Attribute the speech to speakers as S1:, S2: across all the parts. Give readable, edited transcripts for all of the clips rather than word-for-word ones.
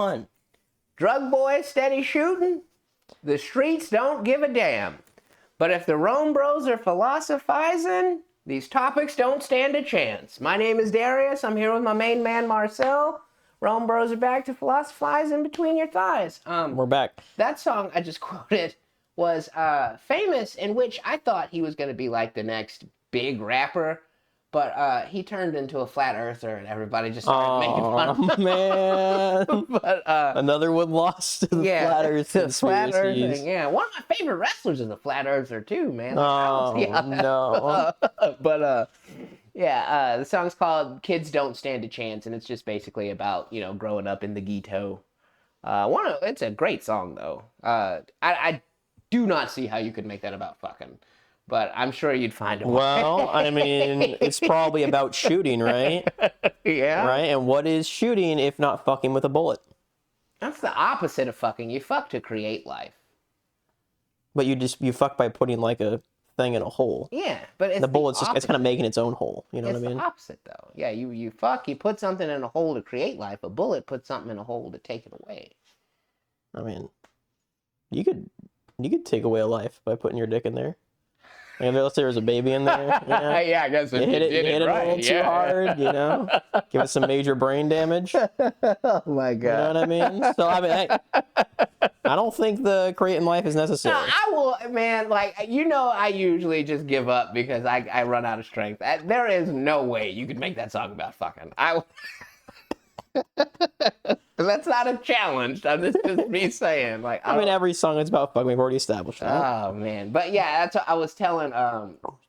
S1: One.
S2: Drug boys steady shooting. The streets don't give a damn. But if the RomeBros are philosophizing, these topics don't stand a chance. My name is Darius. I'm here with my main man, Marcel. RomeBros are back to philosophize in between your thighs.
S1: We're back.
S2: That song I just quoted was famous, in which I thought he was going to be like the next big rapper. But he turned into a flat earther, and everybody just started making fun of him.
S1: Man.
S2: But
S1: another one lost to the flat earth
S2: flat earthing. Yeah, one of my favorite wrestlers is a flat earther too, man.
S1: No.
S2: But the song's called "Kids Don't Stand a Chance," and it's just basically about growing up in the ghetto. It's a great song though. I do not see how you could make that about fucking. But I'm sure you'd find it.
S1: Well, I mean, it's probably about shooting, right?
S2: Yeah.
S1: Right? And what is shooting if not fucking with a bullet?
S2: That's the opposite of fucking. You fuck to create life.
S1: But you fuck by putting like a thing in a hole.
S2: Yeah, but it's
S1: the bullet's it's kind of making its own hole. You know what I mean?
S2: It's the opposite though. Yeah, you fuck, you put something in a hole to create life. A bullet puts something in a hole to take it away.
S1: I mean, you could take away a life by putting your dick in there. And let's say there's a baby in there.
S2: Yeah, I guess
S1: you hit it
S2: right.
S1: a little too hard, give it some major brain damage.
S2: Oh my god!
S1: You know what I mean? So I mean, I don't think the creating life is necessary.
S2: No, I will, man. Like I usually just give up because I run out of strength. There is no way you could make that song about fucking. That's not a challenge. This is me saying. Like,
S1: I mean, every song is about fucking. We've already established that.
S2: Oh man, but yeah, that's what I was telling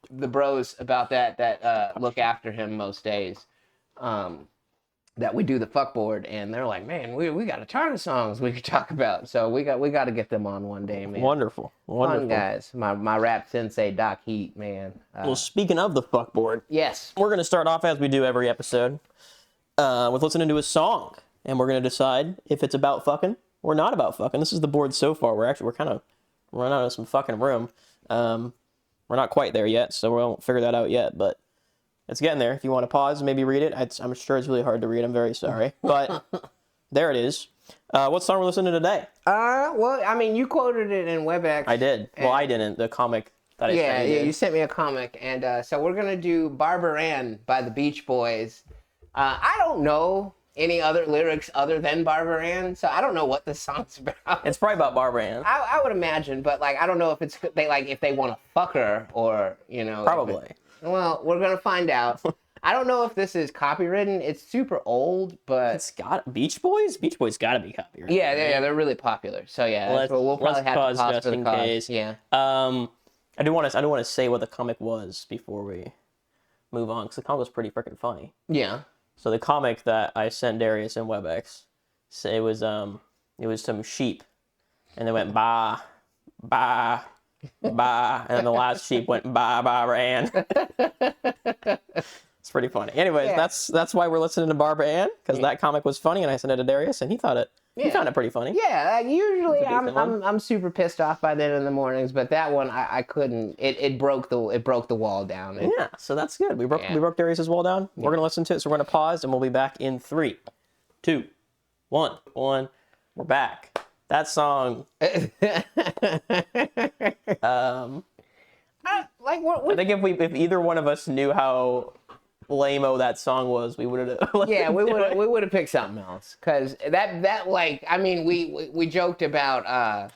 S2: the bros about that look after him most days. That we do the fuck board, and they're like, man, we got a ton of songs we could talk about. So we got to get them on one day, man.
S1: Wonderful.
S2: Fun guys. My rap sensei Doc Heat, man.
S1: Well, speaking of the fuck board,
S2: yes,
S1: we're gonna start off as we do every episode with listening to a song. And we're going to decide if it's about fucking or not about fucking. This is the board so far. We're kind of running out of some fucking room. We're not quite there yet, so we won't figure that out yet. But it's getting there. If you want to pause, maybe read it. I'm sure it's really hard to read. I'm very sorry. But there it is. What song we're listening to today?
S2: Well, I mean, you quoted it in WebEx.
S1: I did. Well, I didn't. The comic that I sent you.
S2: Yeah, you sent me a comic. And so we're going to do Barbara Ann by the Beach Boys. I don't know any other lyrics other than Barbara Ann, so I don't know what the song's about.
S1: It's probably about Barbara Ann.
S2: I would imagine, but I don't know if if they want to fuck her or
S1: Probably.
S2: Well, we're gonna find out. I don't know if this is copywritten. It's super old, but
S1: it's got Beach Boys. Beach Boys got to be copywritten.
S2: Yeah, they're really popular. So yeah, we'll probably have to pause
S1: just
S2: for the
S1: in
S2: cause.
S1: case.
S2: Yeah.
S1: I do want to say what the comic was before we move on, because the comic was pretty freaking funny.
S2: Yeah.
S1: So the comic that I sent Darius in WebEx, it was some sheep, and they went ba, ba, ba, and then the last sheep went ba, ba, ran. It's pretty funny. Anyways,
S2: yeah.
S1: that's why we're listening to Barbara Ann, because that comic was funny, and I sent it to Darius, and he found it pretty funny.
S2: Yeah, usually I'm super pissed off by then in the mornings, but that one I couldn't. It broke the wall down.
S1: Yeah, so that's good. We broke Darius's wall down. Yeah. We're gonna listen to it, so we're gonna pause, and we'll be back in 3, 2, 1. We're back. That song. I think if either one of us knew how lame-o that song was, we would have
S2: we would have picked something else, because that I mean, we joked about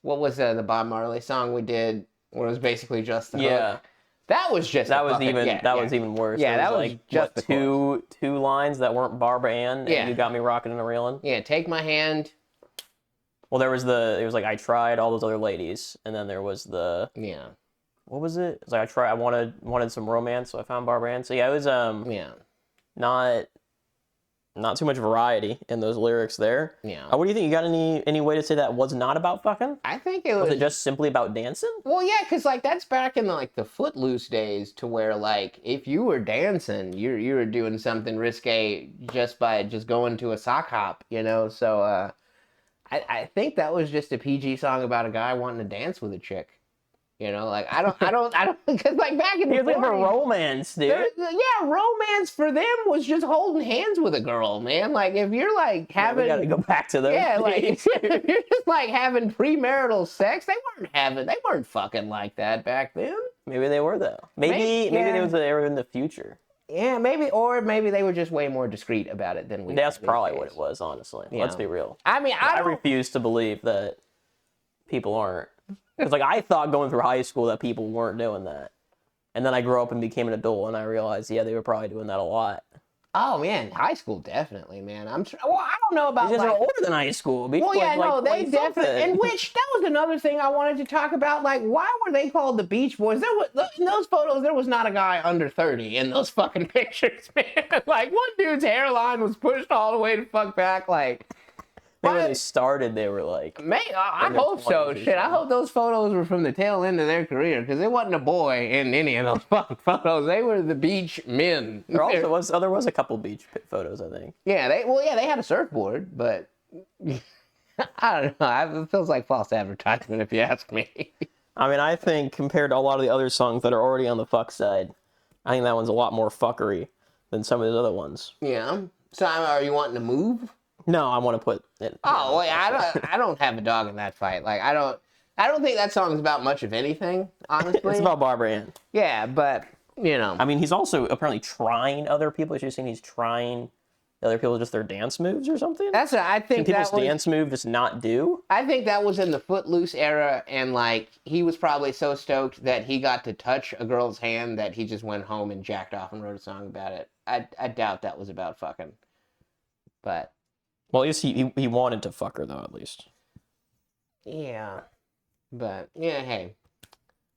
S2: what was the Bob Marley song we did where it was basically just the hook. That was even worse.
S1: Yeah,
S2: that was just the
S1: two lines that weren't Barbara Ann, and you got me rocking and reeling.
S2: Yeah, take my hand.
S1: Well, there was I tried all those other ladies, and then there was what was it? It was like I wanted some romance, so I found Barbara Ann. So yeah, it was not too much variety in those lyrics there.
S2: Yeah.
S1: What do you think? You got any way to say that was not about fucking?
S2: I think it was.
S1: Was it just simply about dancing?
S2: Well, yeah, because that's back in the Footloose days, to where if you were dancing, you were doing something risque just by going to a sock hop, So I think that was just a PG song about a guy wanting to dance with a chick. You know, like I don't, because like back in the
S1: You're looking for
S2: 40s,
S1: romance, dude.
S2: yeah, romance for them was just holding hands with a girl, man. Like if you're like having,
S1: We gotta go back to those.
S2: yeah, like
S1: days.
S2: if you're just like having premarital sex, they weren't fucking like that back then.
S1: Maybe they were though. Maybe they were in the future.
S2: Yeah, maybe they were just way more discreet about it than we.
S1: That's
S2: are these
S1: probably
S2: days.
S1: what it was, honestly.
S2: Yeah.
S1: Let's be real.
S2: I mean,
S1: I refuse to believe that people aren't. Because like I thought going through high school that people weren't doing that, and then I grew up and became an adult, and I realized, yeah, they were probably doing that a lot.
S2: Oh man, high school definitely, man. Well, I don't know about
S1: These guys
S2: like.
S1: are older than high school.
S2: Well, yeah,
S1: like,
S2: no, they definitely. And which that was another thing I wanted to talk about. Like, why were they called the Beach Boys? There was in those photos, there was not a guy under 30 in those fucking pictures, man. Like, one dude's hairline was pushed all the way to fuck back. Like,
S1: Maybe when they started, they were like...
S2: I hope so. Shit, I hope those photos were from the tail end of their career, because there wasn't a boy in any of those fucking photos. They were the beach men.
S1: There was a couple beach photos, I think.
S2: Yeah, they had a surfboard, but I don't know. It feels like false advertisement, if you ask me.
S1: I mean, I think compared to a lot of the other songs that are already on the fuck side, I think that one's a lot more fuckery than some of those other ones.
S2: Yeah. So, are you wanting to move?
S1: No, I want to put it.
S2: Oh, well, I don't have a dog in that fight. Like, I don't think that song's about much of anything, honestly.
S1: It's about Barbara Ann.
S2: Yeah, but, you know.
S1: I mean, he's also apparently trying other people. You're saying he's trying other people just their dance moves or something?
S2: I think
S1: people's dance move just not do?
S2: I think that was in the Footloose era, and, like, he was probably so stoked that he got to touch a girl's hand that he just went home and jacked off and wrote a song about it. I doubt that was about fucking. But...
S1: Well, at least he wanted to fuck her, though, at least.
S2: Yeah. But, yeah, hey.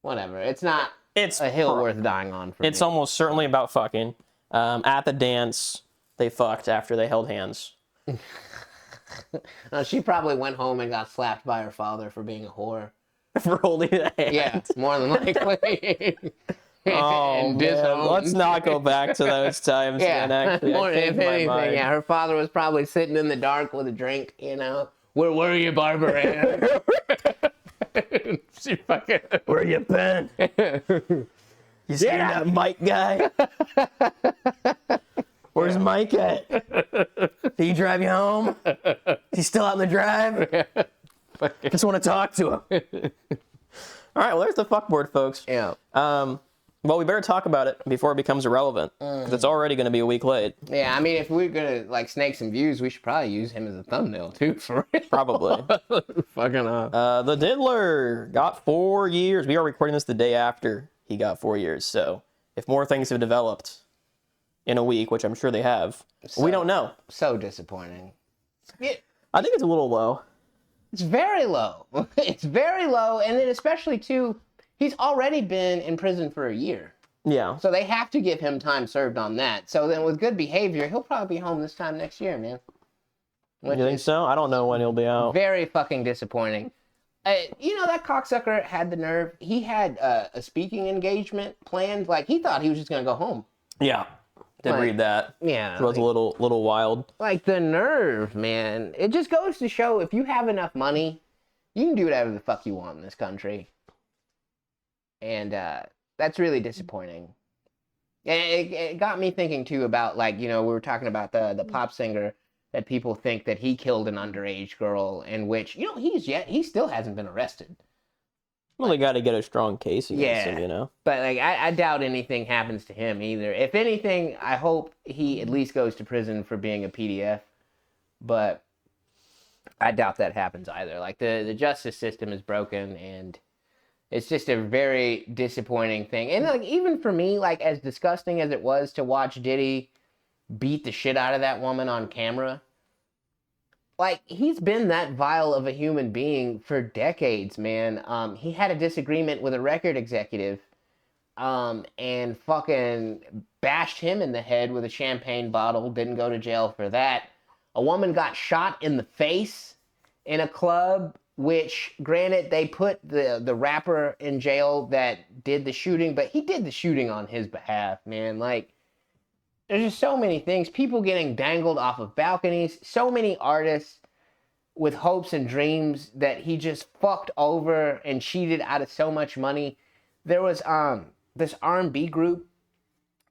S2: Whatever. It's not a hill worth dying on for me.
S1: It's almost certainly about fucking. At the dance, they fucked after they held hands.
S2: She probably went home and got slapped by her father for being a whore.
S1: For holding a hand.
S2: Yeah, more than likely.
S1: Oh, man. Let's not go back to those times.
S2: Yeah,
S1: man, actually,
S2: more if anything, yeah. Her father was probably sitting in the dark with a drink, you know. Where were you, Barbara Ann? She fucking...
S1: Where you been? You see that Mike guy? Where's Mike at? Did he drive you home? Is he still out in the drive? Just want to talk to him. All right, well, there's the fuckboard, folks.
S2: Yeah.
S1: Well, we better talk about it before it becomes irrelevant, because it's already going to be a week late.
S2: Yeah, I mean, if we're going to, like, snake some views, we should probably use him as a thumbnail, too, for real.
S1: Probably.
S2: Fucking
S1: The Diddler got 4 years. We are recording this the day after he got 4 years, so if more things have developed in a week, which I'm sure they have, we don't know.
S2: So disappointing.
S1: I think it's a little low.
S2: It's very low. It's very low, and then especially, too... He's already been in prison for a year.
S1: Yeah.
S2: So they have to give him time served on that. So then with good behavior, he'll probably be home this time next year, man.
S1: You think so? I don't know when he'll be out.
S2: Very fucking disappointing. You know, that cocksucker had the nerve. He had a speaking engagement planned. Like, he thought he was just going to go home.
S1: Yeah. Did read that.
S2: Yeah.
S1: It was a little wild.
S2: Like, the nerve, man. It just goes to show if you have enough money, you can do whatever the fuck you want in this country. And that's really disappointing. And it got me thinking, too, about, like, you know, we were talking about the pop singer that people think that he killed an underage girl, in which, you know, he still hasn't been arrested.
S1: Well, they got to get a strong case against him, you know?
S2: But, like, I doubt anything happens to him either. If anything, I hope he at least goes to prison for being a PDF. But I doubt that happens either. Like, the justice system is broken, and... It's just a very disappointing thing. And, like, even for me, like, as disgusting as it was to watch Diddy beat the shit out of that woman on camera, like, he's been that vile of a human being for decades, man. He had a disagreement with a record executive and fucking bashed him in the head with a champagne bottle, didn't go to jail for that. A woman got shot in the face in a club, which, granted, they put the rapper in jail that did the shooting, but he did the shooting on his behalf, man. Like, there's just so many things. People getting dangled off of balconies. So many artists with hopes and dreams that he just fucked over and cheated out of so much money. there was this R&B group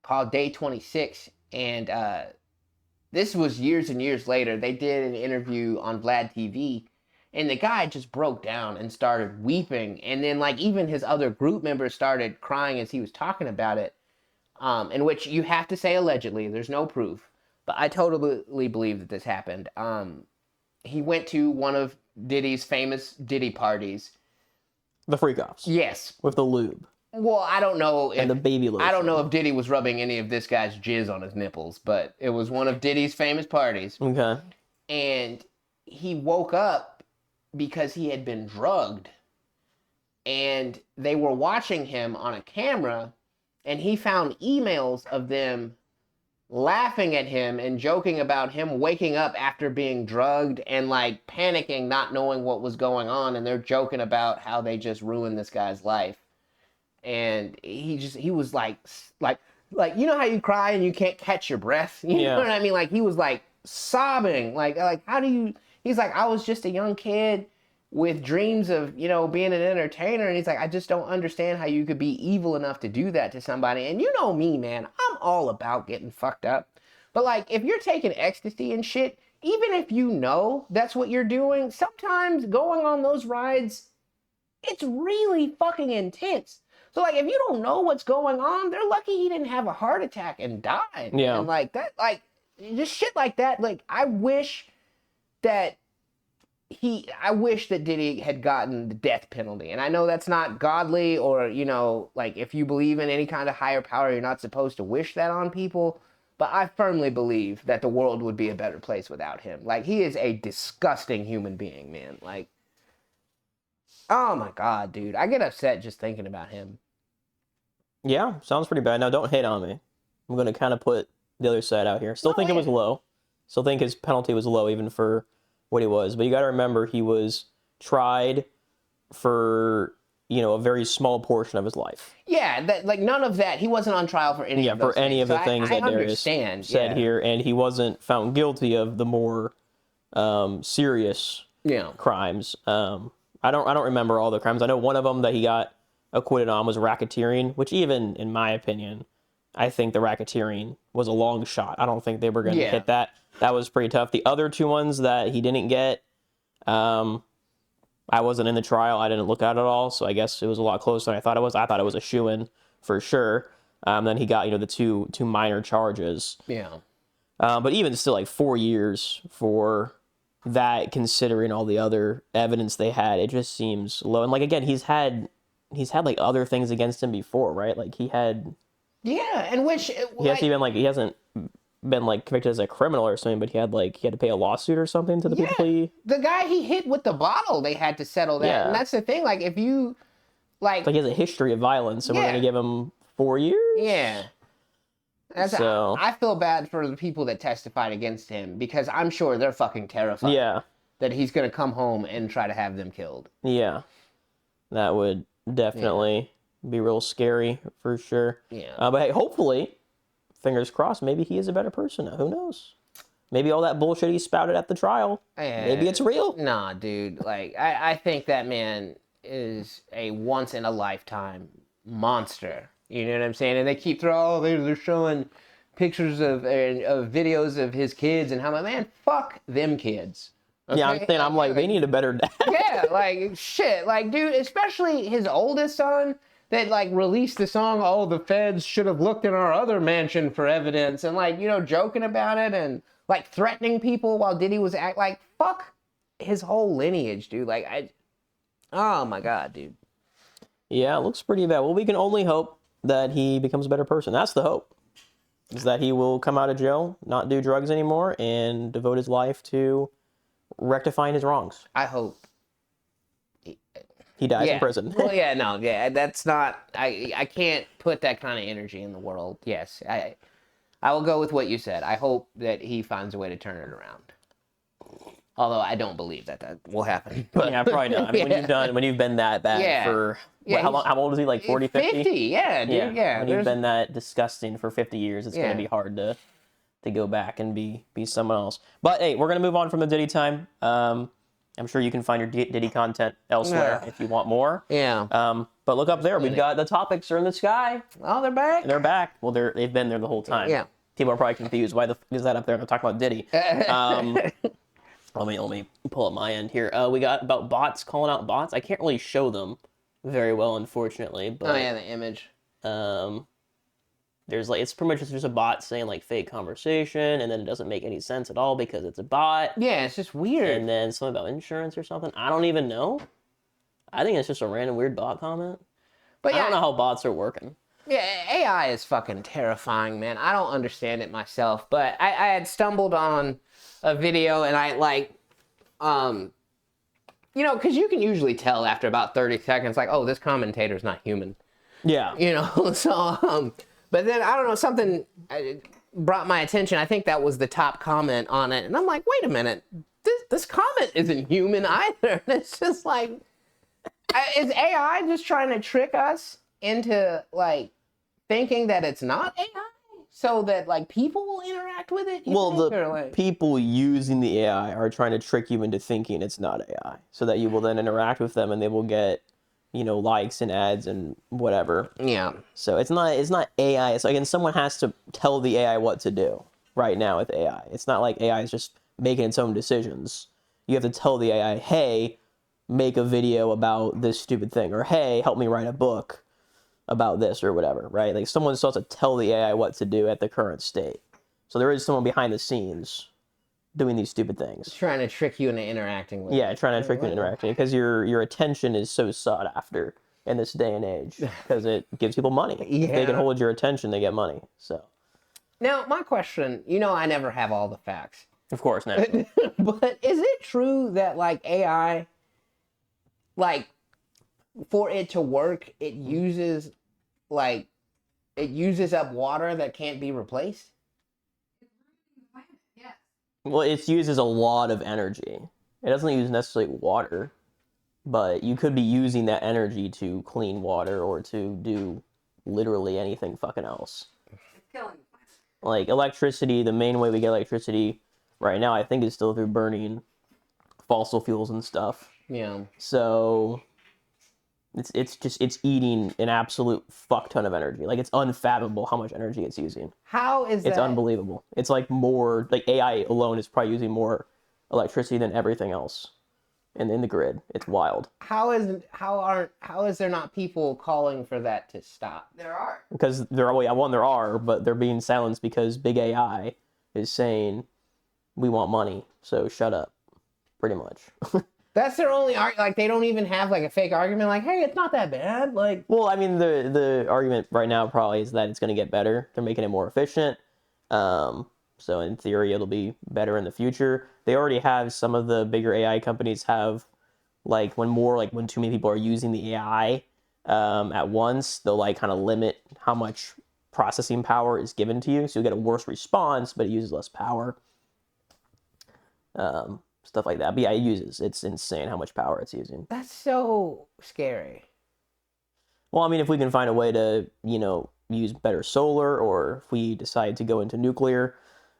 S2: called Day 26, and this was years and years later. They did an interview on Vlad TV, and the guy just broke down and started weeping, and then like even his other group members started crying as he was talking about it. In which you have to say allegedly, there's no proof, but I totally believe that this happened. He went to one of Diddy's famous Diddy parties.
S1: The freak-offs.
S2: Yes.
S1: With the lube.
S2: Well, I don't know if...
S1: And the baby lotion.
S2: I don't know if Diddy was rubbing any of this guy's jizz on his nipples, but it was one of Diddy's famous parties.
S1: Okay.
S2: And he woke up because he had been drugged. And they were watching him on a camera, and he found emails of them laughing at him and joking about him waking up after being drugged and like panicking, not knowing what was going on, and they're joking about how they just ruined this guy's life. And he was like you know how you cry and you can't catch your breath? You know what I mean? Like he was like sobbing, like how do you... He's like, I was just a young kid with dreams of, you know, being an entertainer. And he's like, I just don't understand how you could be evil enough to do that to somebody. And you know me, man, I'm all about getting fucked up. But like, if you're taking ecstasy and shit, even if you know that's what you're doing, sometimes going on those rides, it's really fucking intense. So like, if you don't know what's going on, they're lucky he didn't have a heart attack and die.
S1: Yeah.
S2: And like that, like just shit like that. Like, I wish that Diddy had gotten the death penalty. And I know that's not godly, or, you know, like if you believe in any kind of higher power, you're not supposed to wish that on people. But I firmly believe that the world would be a better place without him. Like, he is a disgusting human being, man. Like, oh my God, dude. I get upset just thinking about him.
S1: Yeah, sounds pretty bad. Now, don't hate on me. I'm going to kind of put the other side out here. Still think it was low. Still think his penalty was low, even for what he was. But you got to remember, he was tried for, you know, a very small portion of his life.
S2: Yeah, that, like, none of that. He wasn't on trial for any of those things.
S1: Yeah, for any of the things that Darius said here. And he wasn't found guilty of the more serious crimes. I don't remember all the crimes. I know one of them that he got acquitted on was racketeering, which even, in my opinion, I think the racketeering was a long shot. I don't think they were going to hit that. That was pretty tough. The other two ones that he didn't get, I wasn't in the trial. I didn't look at it at all, so I guess it was a lot closer than I thought it was. I thought it was a shoo-in for sure. Then he got, you know, the two minor charges. Yeah. But even still, like 4 years for that, considering all the other evidence they had, it just seems low. And like, again, he's had like other things against him before, right? Like he had...
S2: Yeah, and which...
S1: He hasn't been like convicted as a criminal or something, but he had to pay a lawsuit or something to the people he...
S2: The guy he hit with the bottle, they had to settle that. Yeah. And that's the thing, like, if you... Like,
S1: he has a history of violence, and we're going to give him 4 years?
S2: Yeah. I feel bad for the people that testified against him, because I'm sure they're fucking terrified. Yeah. That he's going to come home and try to have them killed. Yeah.
S1: That would definitely be real scary, for sure. Yeah. But hey, hopefully, fingers crossed, maybe he is a better person now. Who knows? Maybe all that bullshit he spouted at the trial, maybe it's real.
S2: Nah, dude. Like, I think that man is a once-in-a-lifetime monster. You know what I'm saying? And they keep they're showing pictures of videos of his kids, and how, man, fuck them kids.
S1: Okay? Yeah, I'm saying, like, they need a better dad.
S2: Yeah, like, shit. Like, dude, especially his oldest son that, like, released the song, the feds should have looked in our other mansion for evidence, and, like, you know, joking about it, and, like, threatening people while Diddy was like, fuck his whole lineage, dude. Like, oh my God, dude.
S1: Yeah, it looks pretty bad. Well, we can only hope that he becomes a better person. That's the hope. Is that he will come out of jail, not do drugs anymore, and devote his life to rectifying his wrongs.
S2: I hope
S1: he dies in prison.
S2: Well, that's not... I can't put that kind of energy in the world. Yes, I will go with what you said. I hope that he finds a way to turn it around. Although I don't believe that will happen.
S1: But yeah, probably not. I mean, when you've been that bad for... how old is he? Like 40, 50?
S2: 50, yeah, dude, yeah.
S1: When you've been that disgusting for 50 years, it's going to be hard to go back and be someone else. But hey, we're going to move on from the Diddy time. I'm sure you can find your Diddy content elsewhere if you want more.
S2: Yeah.
S1: But look up there. We've got the topics are in the sky.
S2: Oh, they're back?
S1: They've been there the whole time.
S2: Yeah.
S1: People are probably confused. Why the fuck is that up there? They're talking about Diddy. Let me pull up my end here. We got about bots calling out bots. I can't really show them very well, unfortunately. But,
S2: oh yeah, the image.
S1: There's like it's pretty much just a bot saying like fake conversation, and then it doesn't make any sense at all because it's a bot.
S2: Yeah, it's just weird.
S1: And then something about insurance or something. I don't even know. I think it's just a random weird bot comment. But yeah, I don't know how bots are working.
S2: Yeah, AI is fucking terrifying, man. I don't understand it myself, but I had stumbled on a video and I like, you know, because you can usually tell after about 30 seconds, like, oh, this commentator's not human.
S1: Yeah.
S2: You know, so, but then, I don't know, something brought my attention. I think that was the top comment on it. And I'm like, wait a minute, this comment isn't human either. And it's just like, is AI just trying to trick us into like thinking that it's not AI so that like people will interact with it?
S1: People using the AI are trying to trick you into thinking it's not AI so that you will then interact with them and they will get, you know, likes and ads and whatever.
S2: Yeah.
S1: So it's not AI. It's again, someone has to tell the AI what to do right now with AI. It's not like AI is just making its own decisions. You have to tell the AI, hey, make a video about this stupid thing, or hey, help me write a book about this or whatever, right? Like someone still has to tell the AI what to do at the current state. So there is someone behind the scenes doing these stupid things.
S2: Trying to trick you into interacting with it.
S1: Yeah, trying to trick you into interacting because your attention is so sought after in this day and age because it gives people money.
S2: Yeah.
S1: If they can hold your attention, they get money. So
S2: now my question, you know, I never have all the facts.
S1: Of course, not.
S2: But is it true that like AI, like for it to work, it uses up water that can't be replaced?
S1: Well, it uses a lot of energy. It doesn't use necessarily water, but you could be using that energy to clean water or to do literally anything fucking else. Like electricity, the main way we get electricity right now, I think, is still through burning fossil fuels and stuff.
S2: Yeah.
S1: So it's eating an absolute fuck ton of energy. Like it's unfathomable how much energy it's using.
S2: How is that?
S1: It's unbelievable. It's like more like AI alone is probably using more electricity than everything else in the grid. It's wild.
S2: How is there not people calling for that to stop?
S3: There are.
S1: Because there are, but they're being silenced because big AI is saying we want money, so shut up. Pretty much.
S2: That's their only like they don't even have like a fake argument like, hey, it's not that bad. Like,
S1: well, I mean, the argument right now probably is that it's going to get better. They're making it more efficient. So in theory, it'll be better in the future. They already have some of the bigger AI companies have like when too many people are using the AI at once, they'll like kind of limit how much processing power is given to you. So you get a worse response, but it uses less power. Stuff like that. But yeah, it's insane how much power it's using.
S2: That's so scary.
S1: Well, I mean, if we can find a way to, you know, use better solar, or if we decide to go into nuclear,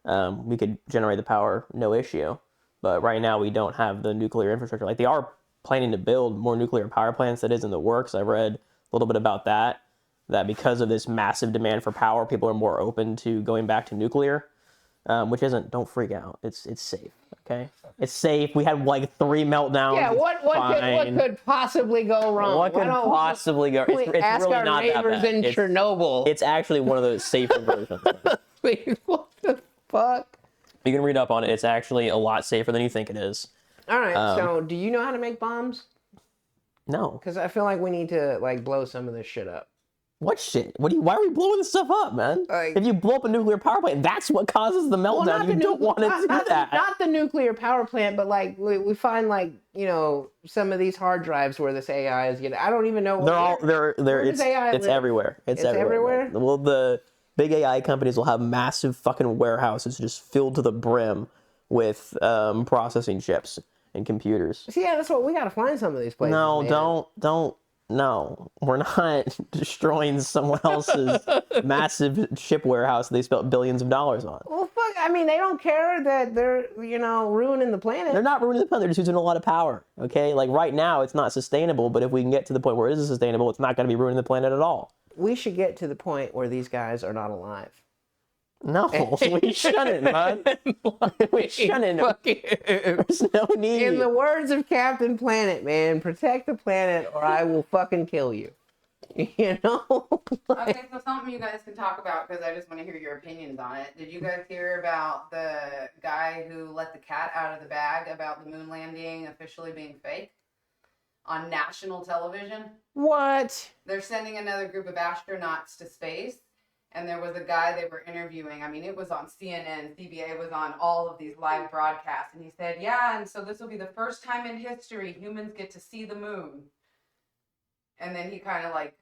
S1: we could generate the power, no issue. But right now we don't have the nuclear infrastructure. Like they are planning to build more nuclear power plants. That is in the works. I've read a little bit about that because of this massive demand for power, people are more open to going back to nuclear, which isn't, don't freak out. It's safe. Okay, it's safe. We had like 3 meltdowns.
S2: Yeah, what could possibly go wrong?
S1: What could possibly go? It's
S2: ask
S1: really
S2: our
S1: not that
S2: neighbors
S1: bad.
S2: in Chernobyl.
S1: It's actually one of those safer versions.
S2: Wait, what the fuck?
S1: You can read up on it. It's actually a lot safer than you think it is.
S2: All right. So, do you know how to make bombs?
S1: No.
S2: Because I feel like we need to like blow some of this shit up.
S1: What shit? Why are we blowing this stuff up, man? If you blow up a nuclear power plant, that's what causes the meltdown. You don't want to do that.
S2: Not the nuclear power plant, but like we find like, you know, some of these hard drives where this AI is getting. I don't even know.
S1: It's everywhere. It's everywhere. Well, the big AI companies will have massive fucking warehouses just filled to the brim with processing chips and computers.
S2: See, yeah, that's what we got to find some of these places.
S1: No,
S2: man.
S1: don't. No, we're not destroying someone else's massive chip warehouse they spent billions of dollars on.
S2: Well, fuck, I mean, they don't care that they're, ruining the planet.
S1: They're not ruining the planet. They're just using a lot of power. Okay, like right now, it's not sustainable. But if we can get to the point where it is sustainable, it's not going to be ruining the planet at all.
S2: We should get to the point where these guys are not alive.
S1: No, we shouldn't, man. We shouldn't. There's no need.
S2: In the words of Captain Planet, man, protect the planet or I will fucking kill you.
S3: Okay, so something you guys can talk about, because I just want to hear your opinions on it. Did you guys hear about the guy who let the cat out of the bag about the moon landing officially being fake on national television?
S2: What?
S3: They're sending another group of astronauts to space, and there was a guy they were interviewing. I mean, it was on CNN, CBA was on all of these live broadcasts, and he said, yeah, and so this will be the first time in history humans get to see the moon. And then he kind of like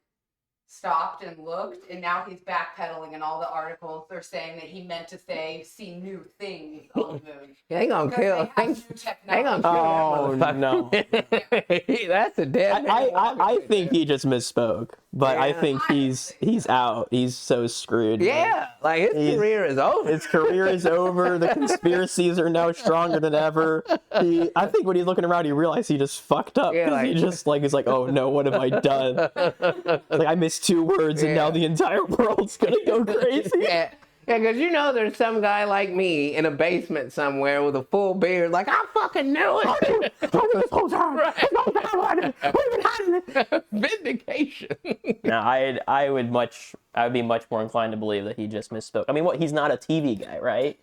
S3: stopped and looked, and now he's backpedaling, and all the articles are saying that he meant to say see new things on the moon.
S2: They gonna kill. They gonna kill
S1: Oh no!
S2: That's a dead.
S1: I think he just misspoke, but I think he's out. He's so screwed.
S2: Yeah, like his career is over.
S1: His career is over. The conspiracies are now stronger than ever. I think when he's looking around, he realized he just fucked up.
S2: Yeah,
S1: he just he's like, oh no, what have I done? Like I missed 2 words, and now the entire world's gonna go crazy.
S2: Yeah, because there's some guy like me in a basement somewhere with a full beard, like I fucking knew it. This whole time. We've been hiding it. Vindication.
S1: No, I would be much more inclined to believe that he just misspoke. I mean, he's not a TV guy, right?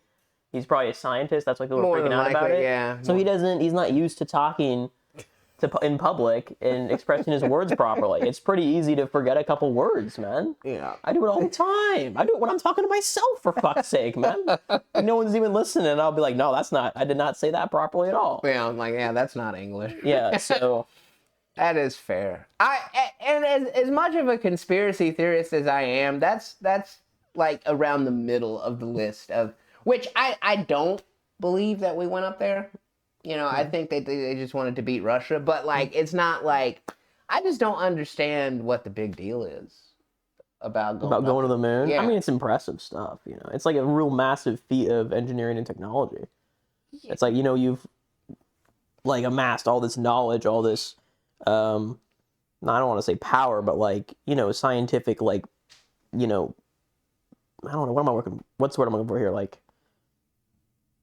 S1: He's probably a scientist. That's why people are freaking out about it.
S2: Yeah.
S1: So he's not used to talking in public and expressing his words properly. It's pretty easy to forget a couple words, man.
S2: Yeah.
S1: I do it all the time. I do it when I'm talking to myself, for fuck's sake, man. No one's even listening, and I'll be like, no, I did not say that properly at all.
S2: Yeah, I'm like, yeah, that's not English.
S1: Yeah, so
S2: that is fair. And as much of a conspiracy theorist as I am, that's like around the middle of the list of which I don't believe that we went up there. I think they just wanted to beat Russia, but like it's not like I just don't understand what the big deal is about going
S1: to the moon.
S2: Yeah.
S1: I mean, it's impressive stuff. It's like a real massive feat of engineering and technology. Yeah. It's like you've like amassed all this knowledge, all this I don't want to say power, but like scientific, like I don't know, what's the word I'm looking for here, like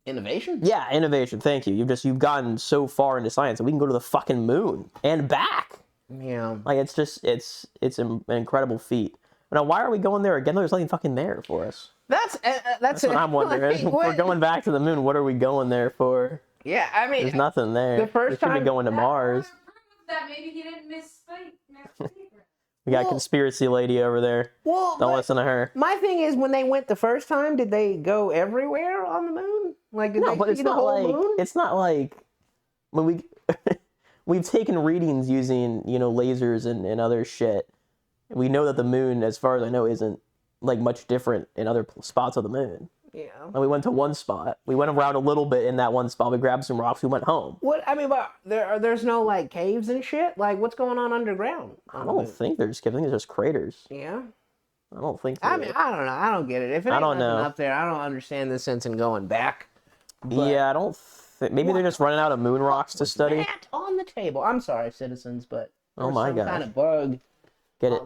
S2: innovation? Yeah,
S1: innovation. Thank you. You've gotten so far into science that we can go to the fucking moon and back.
S2: Yeah.
S1: Like it's an incredible feat. Now, why are we going there again? There's nothing fucking there for us.
S2: That's
S1: what I'm wondering. If we're going back to the moon, what are we going there for?
S2: Yeah, I mean,
S1: there's nothing there.
S2: The first time
S1: going to Mars.
S3: That maybe he didn't misspeak.
S1: We got conspiracy lady over there.
S2: Well,
S1: don't listen to her.
S2: My thing is, when they went the first time, did they go everywhere on the moon? Like, did they see the whole moon?
S1: It's not like when we've taken readings using lasers and other shit. We know that the moon, as far as I know, isn't like much different in other spots of the moon.
S2: Yeah.
S1: And we went to one spot. We went around a little bit in that one spot. We grabbed some rocks. We went home.
S2: What I mean, but there's no like caves and shit. Like, what's going on underground?
S1: I don't think there's. I think there's just craters.
S2: Yeah.
S1: I don't think.
S2: I mean, I don't know. I don't get it. If it ain't nothing up there, I don't understand the sense in going back.
S1: But yeah, I don't. Maybe they're just running out of moon rocks to study.
S2: That on the table. I'm sorry, citizens, but
S1: oh my god,
S2: kind of bug.
S1: Get it?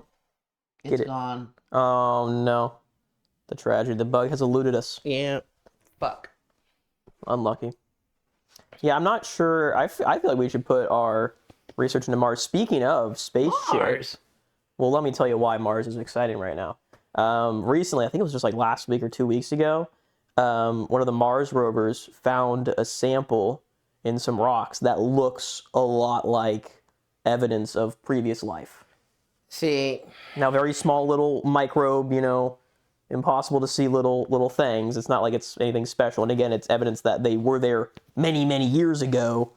S2: It's gone.
S1: Oh no, the tragedy. The bug has eluded us.
S2: Yeah. Fuck.
S1: Unlucky. Yeah, I'm not sure. I feel like we should put our research into Mars. Speaking of spaceships, well, let me tell you why Mars is exciting right now. Recently, I think it was just like last week or 2 weeks ago, one of the Mars rovers found a sample in some rocks that looks a lot like evidence of previous life.
S2: See,
S1: now very small little microbe, impossible to see little things. It's not like it's anything special. And again, it's evidence that they were there many, many years ago,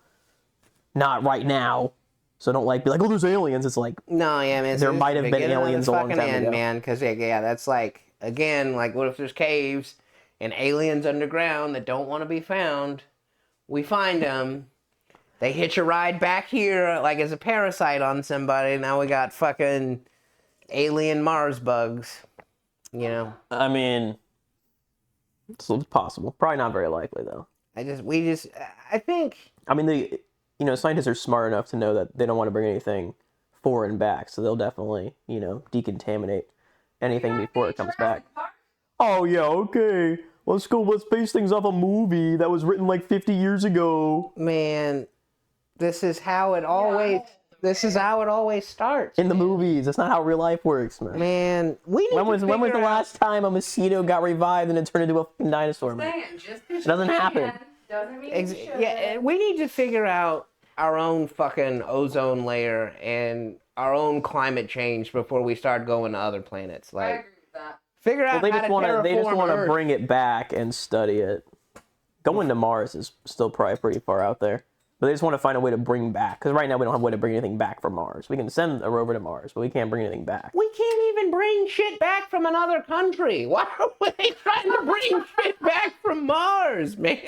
S1: not right now. So don't be like, oh, there's aliens. It's like,
S2: no, yeah, man.
S1: There might have been aliens a long time ago,
S2: man. Because that's like, again, like, what if there's caves and aliens underground that don't want to be found? We find them. They hitch a ride back here, like as a parasite on somebody. Now we got fucking alien Mars bugs.
S1: I mean, So it's possible. Probably not very likely though.
S2: I think.
S1: I mean, scientists are smart enough to know that they don't want to bring anything foreign back, so they'll definitely, decontaminate anything before it comes back. Oh yeah, okay. Let's base things off a movie that was written like 50 years ago.
S2: Man, this is how it always starts.
S1: In the movies, that's not how real life works, man.
S2: Man, when was
S1: the last time a mosquito got revived and then turned into a fucking dinosaur, man? It doesn't happen.
S3: Doesn't mean
S2: yeah, we need to figure out our own fucking ozone layer and our own climate change before we start going to other planets.
S3: I agree with that.
S2: Figure out
S1: They
S2: how
S1: just
S2: to
S1: want to
S2: Earth.
S1: bring it back and study it. Going to Mars is still probably pretty far out there. But they just want to find a way to bring back. Because right now we don't have a way to bring anything back from Mars. We can send a rover to Mars, but we can't bring anything back.
S2: We can't even bring shit back from another country. Why are they trying to bring shit back from Mars, man?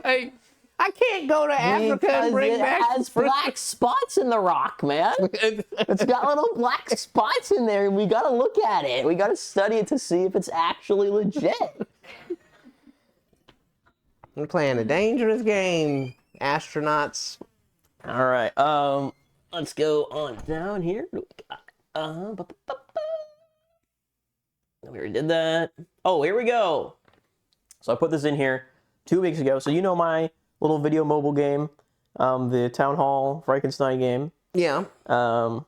S2: Like, I can't go to Africa and bring back...
S1: It has black spots in the rock, man. It's got little black spots in there, and we gotta look at it. We gotta study it to see if it's actually legit.
S2: We're playing a dangerous game, astronauts.
S1: All right, let's go on down here. We already did that. Oh, here we go. So I put this in here 2 weeks ago. So my little video mobile game, the Town Hall Frankenstein game.
S2: Yeah.
S1: So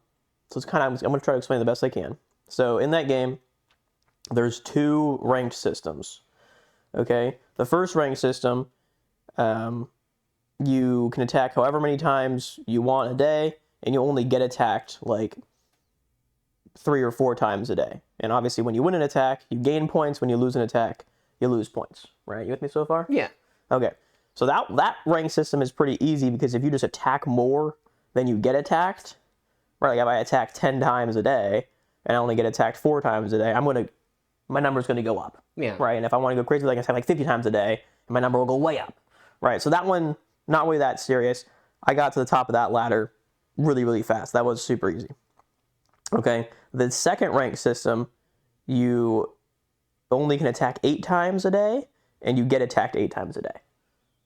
S1: it's I'm going to try to explain the best I can. So in that game, there's 2 ranked systems. Okay? The first ranked system, you can attack however many times you want a day, and you only get attacked like 3 or 4 times a day. And obviously when you win an attack, you gain points. When you lose an attack, you lose points. Right? You with me so far?
S2: Yeah.
S1: Okay. So that rank system is pretty easy because if you just attack more than you get attacked, right? Like if I attack 10 times a day and I only get attacked 4 times a day, my number's gonna go up.
S2: Yeah.
S1: Right. And if I want to go crazy, like I said, like 50 times a day, my number will go way up. Right. So that one, not really that serious. I got to the top of that ladder really, really fast. That was super easy. Okay. The second rank system, you only can attack 8 times a day and you get attacked 8 times a day.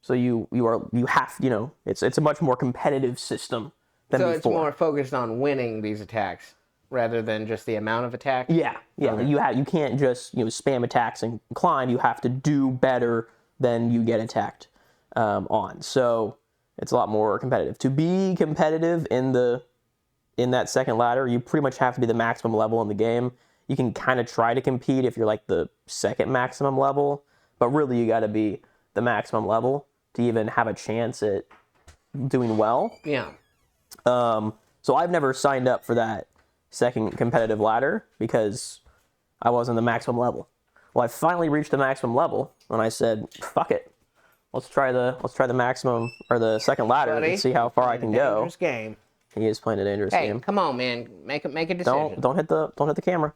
S1: So it's a much more competitive system than before.
S2: So it's more focused on winning these attacks rather than just the amount of attacks?
S1: Yeah. Okay. You can't just spam attacks and climb. You have to do better than you get attacked on. So it's a lot more competitive. To be competitive in that second ladder, you pretty much have to be the maximum level in the game. You can kind of try to compete if you're like the second maximum level, but really you got to be the maximum level to even have a chance at doing well.
S2: Yeah.
S1: So I've never signed up for that second competitive ladder because I wasn't the maximum level. Well, I finally reached the maximum level, and I said, "Fuck it, let's try the maximum or the second ladder and see how far I can go."
S2: Dangerous game.
S1: He is playing a dangerous game.
S2: Hey, come on, man, make a decision.
S1: Don't hit the camera.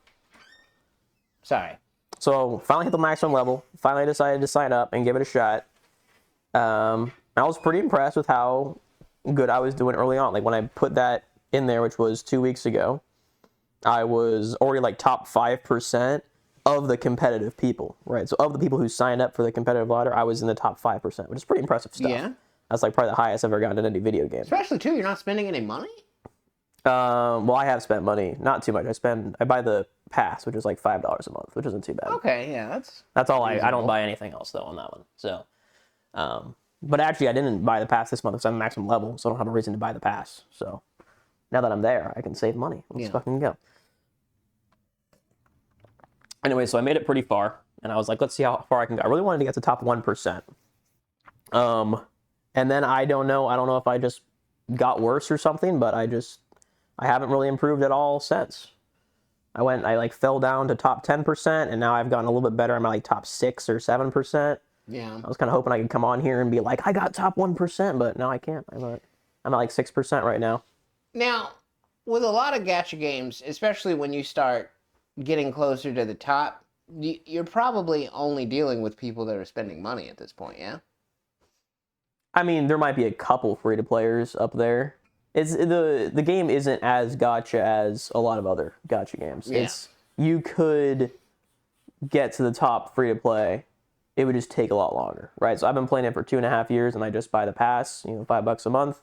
S2: Sorry.
S1: So finally hit the maximum level. Finally decided to sign up and give it a shot. I was pretty impressed with how good I was doing early on. Like when I put that in there, which was 2 weeks ago, I was already like top 5% of the competitive people, right? So of the people who signed up for the competitive ladder, I was in the top 5%, which is pretty impressive stuff.
S2: Yeah.
S1: That's like probably the highest I've ever gotten in any video game.
S2: Especially too, you're not spending any money?
S1: Well, I have spent money, not too much. I buy the pass, which is like $5 a month, which isn't too bad.
S2: Okay, yeah,
S1: that's all. I don't buy anything else though on that one. So, but actually, I didn't buy the pass this month because I'm maximum level, so I don't have a reason to buy the pass. So now that I'm there, I can save money. Let's fucking go. Anyway, so I made it pretty far, and I was like, let's see how far I can go. I really wanted to get to top 1%. And then I don't know if I just got worse or something, but I haven't really improved at all since. I fell down to top 10%, and now I've gotten a little bit better. I'm at like top 6 or 7%.
S2: Yeah.
S1: I was kind of hoping I could come on here and be like, I got top 1%, but no, I can't. I'm at like 6% right now.
S2: Now, with a lot of gacha games, especially when you start getting closer to the top, you're probably only dealing with people that are spending money at this point, yeah?
S1: I mean, there might be a couple free-to-players up there. It's the game isn't as gacha as a lot of other gacha games.
S2: Yeah.
S1: You could get to the top free-to-play it would just take a lot longer, right? So I've been playing it for 2.5 years, and I just buy the pass, $5 a month,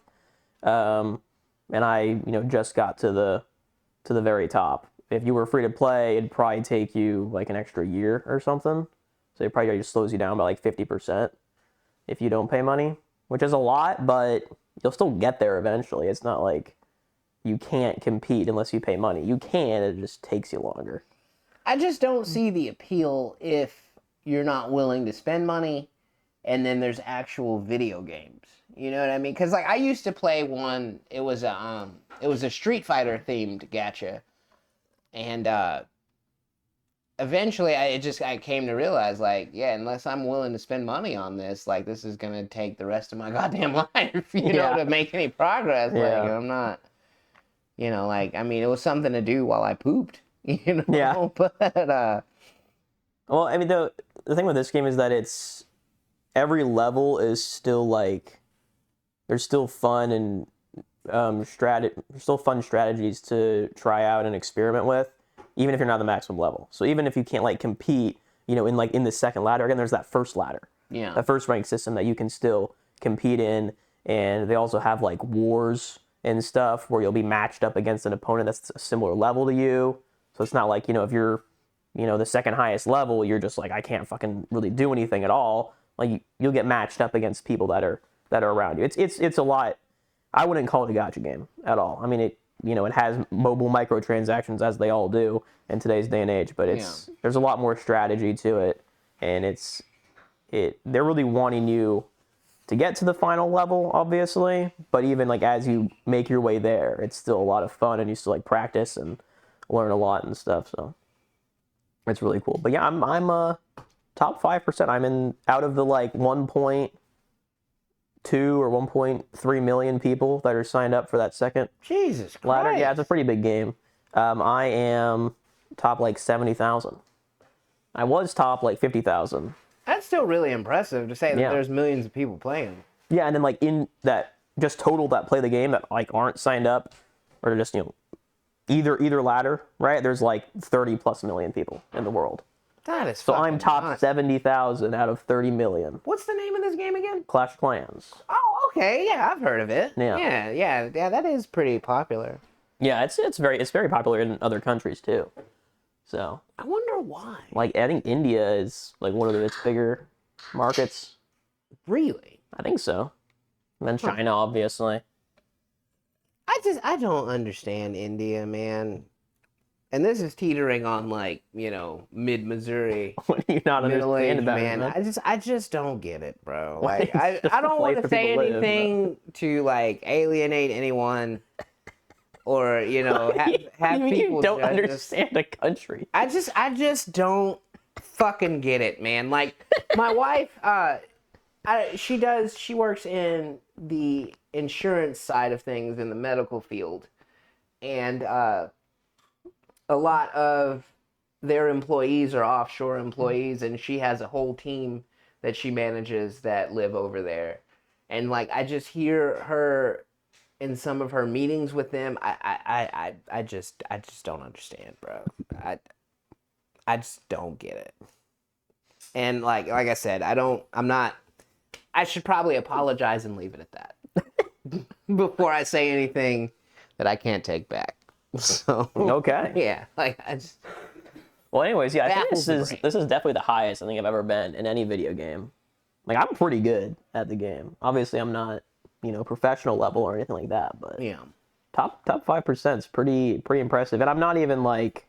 S1: and I just got to the very top. If you were free to play, it'd probably take you like an extra year or something. So it probably just slows you down by like 50% if you don't pay money, which is a lot, but you'll still get there eventually. It's not like you can't compete unless you pay money. You can, it just takes you longer.
S2: I just don't see the appeal if you're not willing to spend money and then there's actual video games. You know what I mean? Because like I used to play one, it was a Street Fighter themed gacha. And eventually I came to realize, like, yeah, unless I'm willing to spend money on this, like, this is going to take the rest of my goddamn life, to make any progress.
S1: Yeah.
S2: Like, I'm not, like, I mean, it was something to do while I pooped,
S1: Yeah.
S2: But,
S1: well, I mean, the thing with this game is that every level is still, like, there's still fun and still fun strategies to try out and experiment with, even if you're not the maximum level. So even if you can't like compete, in the second ladder, again, there's that first ladder, that first rank system that you can still compete in, and they also have like wars and stuff where you'll be matched up against an opponent that's a similar level to you. So it's not like if you're the second highest level, you're just like, I can't fucking really do anything at all. Like you'll get matched up against people that are around you. It's a lot. I wouldn't call it a gacha game at all. I mean, it has mobile microtransactions, as they all do in today's day and age, but there's a lot more strategy to it, and they're really wanting you to get to the final level, obviously, but even like as you make your way there, it's still a lot of fun, and you still like practice and learn a lot and stuff, so it's really cool. But yeah, I'm top 5%. I'm in out of the like 1.2 or 1.3 million people that are signed up for that second
S2: Jesus
S1: ladder.
S2: Christ.
S1: Yeah, it's a pretty big game. I am top like 70,000. I was top like 50,000.
S2: That's still really impressive to say that
S1: Yeah.
S2: there's millions of people playing.
S1: Yeah, and then like in that just total that play the game that like aren't signed up or just either ladder, right? There's like 30 plus million people in the world.
S2: That is
S1: So I'm
S2: fucking
S1: top
S2: nuts.
S1: 70,000 out of 30 million.
S2: What's the name of this game again?
S1: Clash of Clans.
S2: Oh, okay. Yeah, I've heard of it.
S1: Yeah.
S2: Yeah, that is pretty popular.
S1: Yeah, it's very popular in other countries too. So
S2: I wonder why.
S1: like I think India is like one of its bigger markets.
S2: Really?
S1: I think so. And then China, obviously.
S2: I don't understand India, man. And this is teetering on like, mid-Missouri,
S1: What do you not
S2: middle-aged
S1: understand about
S2: man.
S1: it, man?
S2: I just don't get it, bro.
S1: Why?
S2: Like
S1: It's just
S2: I
S1: a
S2: don't
S1: place
S2: want to
S1: where
S2: say
S1: people live,
S2: anything to like alienate anyone or, have
S1: You mean
S2: people
S1: you don't
S2: judge us.
S1: understand a country.
S2: I just don't fucking get it, man. Like my wife, she works in the insurance side of things in the medical field, and a lot of their employees are offshore employees, and she has a whole team that she manages that live over there, and like I just hear her in some of her meetings with them. I just don't understand, bro. I just don't get it. And like I said, I should probably apologize and leave it at that before I say anything that I can't take back. So
S1: Okay.
S2: yeah, like
S1: Well, anyways, yeah, I think
S2: Baffles the brain.
S1: this is definitely the highest I think I've ever been in any video game. Like I'm pretty good at the game. Obviously, I'm not professional level or anything like that, but
S2: yeah.
S1: top 5% is pretty impressive. And I'm not even like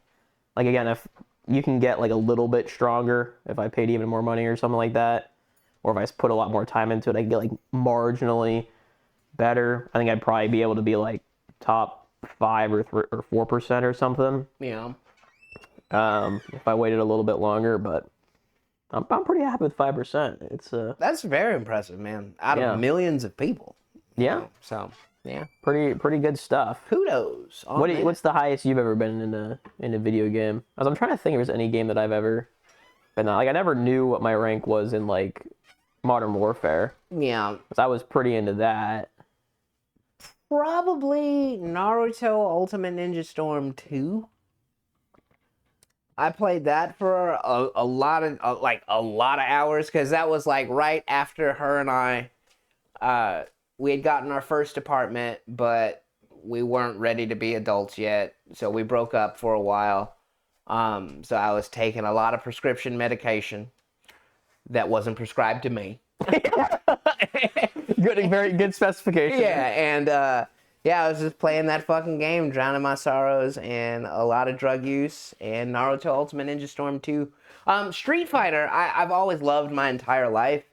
S1: again, if you can get like a little bit stronger if I paid even more money or something like that, or if I put a lot more time into it, I can get like marginally better. I think I'd probably be able to be like top 5 or 4% or something.
S2: Yeah.
S1: If I waited a little bit longer, but I'm pretty happy with 5%. It's
S2: That's very impressive, man. Out
S1: Yeah.
S2: of millions of people.
S1: yeah,
S2: So yeah.
S1: pretty good stuff.
S2: Kudos. on that.
S1: What's the highest you've ever been in a video game? As I'm trying to think if there's any game that I've ever been on. Like I never knew what my rank was in like Modern Warfare.
S2: Yeah.
S1: 'Cause I was pretty into that.
S2: Probably Naruto Ultimate Ninja Storm 2. I played that for a lot of a lot of hours because that was like right after her and I we had gotten our first apartment, but we weren't ready to be adults yet, so we broke up for a while. So I was taking a lot of prescription medication that wasn't prescribed to me.
S1: Good, very good specification.
S2: Yeah, and yeah, I was just playing that fucking game, drowning my sorrows, and a lot of drug use, and Naruto Ultimate Ninja Storm 2. Street Fighter, I've always loved my entire life,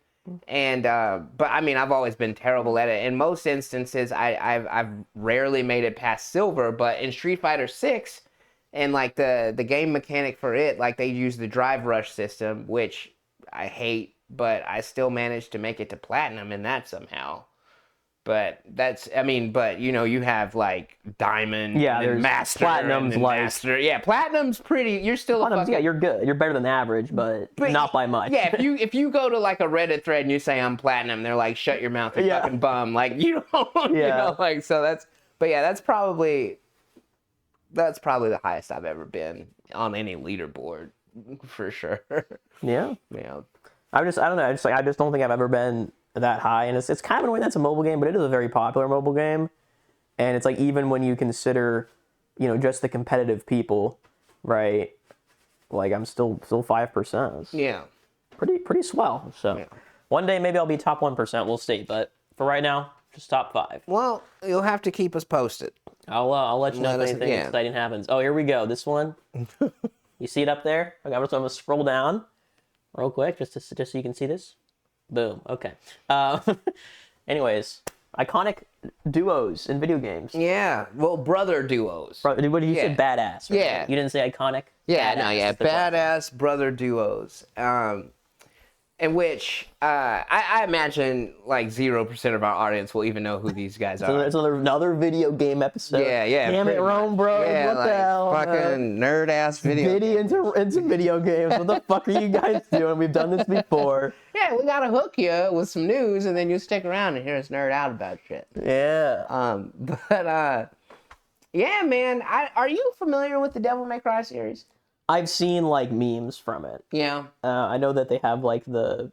S2: and but I mean, I've always been terrible at it. In most instances, I've rarely made it past silver, but in Street Fighter 6, and like the game mechanic for it, like they use the drive rush system, which I hate, but I still managed to make it to platinum in that somehow. But that's, I mean, but you know, you have like diamond,
S1: Yeah,
S2: and
S1: there's
S2: master,
S1: platinum's
S2: and
S1: like-
S2: master. Yeah, platinum's pretty. You're still a
S1: Platinum's,
S2: fucking,
S1: yeah, you're good. You're better than average, but not by much.
S2: Yeah, if you go to like a Reddit thread and you say I'm platinum, they're like, shut your mouth, you
S1: Yeah.
S2: fucking bum. Like you don't, you
S1: Yeah.
S2: know, like so that's. But yeah, that's probably the highest I've ever been on any leaderboard, for sure.
S1: Yeah.
S2: Yeah.
S1: I don't know. I just don't think I've ever been that high, and it's kind of annoying that's a mobile game, but it is a very popular mobile game, and it's like even when you consider, you know, just the competitive people, right? Like I'm still 5%.
S2: Yeah.
S1: Pretty swell. So
S2: Yeah.
S1: one day maybe I'll be top 1%. We'll see, but for right now, just top 5.
S2: Well, you'll have to keep us posted.
S1: I'll let you know
S2: Let
S1: if
S2: us-
S1: anything
S2: yeah.
S1: exciting happens. Oh, here we go. This one. You see it up there? Okay, I'm gonna scroll down real quick just so you can see this. Boom. Okay. Anyways, iconic duos in video games.
S2: Yeah. Well, brother duos.
S1: What did you say?
S2: Yeah.
S1: Badass. Right?
S2: Yeah.
S1: You didn't say iconic.
S2: Yeah, no,
S1: Badass
S2: yeah,
S1: is the question.
S2: badass brother duos. In which I imagine like 0% of our audience will even know who these guys
S1: So
S2: are.
S1: there's another video game episode.
S2: Yeah, yeah.
S1: Damn it,
S2: pretty much.
S1: RomeBros.
S2: Yeah,
S1: What
S2: like
S1: the hell?
S2: fucking nerd ass video.
S1: Diddy into video games. What the fuck are you guys doing? We've done this before.
S2: Yeah, we gotta hook you with some news, and then you stick around and hear us nerd out about shit.
S1: Yeah.
S2: But yeah, man. Are you familiar with the Devil May Cry series?
S1: I've seen like memes from it.
S2: Yeah.
S1: I know that they have like the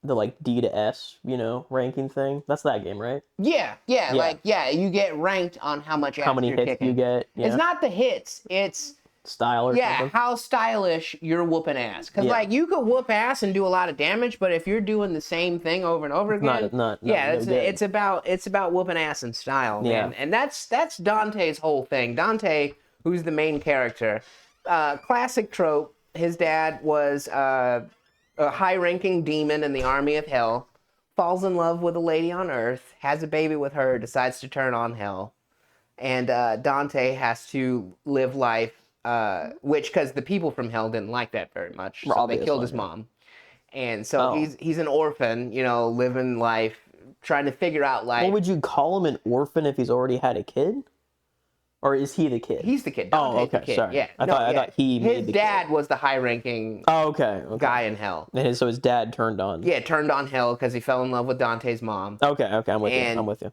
S1: like D to S, you know, ranking thing. That's that game, right?
S2: Yeah. Like you get ranked on how much
S1: How
S2: ass
S1: many
S2: you're
S1: hits
S2: kicking.
S1: you get? Yeah.
S2: It's not the hits. It's
S1: Style or
S2: yeah,
S1: something.
S2: how stylish you're whooping ass. Because
S1: Yeah.
S2: like you could whoop ass and do a lot of damage, but if you're doing the same thing over and over again, yeah,
S1: no good.
S2: it's about whooping ass and style,
S1: Yeah.
S2: man. And that's Dante's whole thing. Dante, who's the main character, classic trope. His dad was a high-ranking demon in the army of hell, falls in love with a lady on Earth, has a baby with her, decides to turn on hell, and Dante has to live life. Which, because the people from hell didn't like that very much, so they killed his mom, and so he's an orphan, you know, living life, trying to figure out life.
S1: Well, would you call him an orphan if he's already had a kid, or is he the kid?
S2: He's the kid.
S1: Oh,
S2: Dante's
S1: okay,
S2: the kid.
S1: sorry.
S2: Yeah,
S1: I thought he made
S2: his
S1: the
S2: dad
S1: kid.
S2: was the high-ranking
S1: Oh, okay.
S2: guy in hell.
S1: And so his dad turned on.
S2: Yeah, turned on hell because he fell in love with Dante's mom.
S1: Okay, I'm with you.
S2: And-
S1: I'm with you.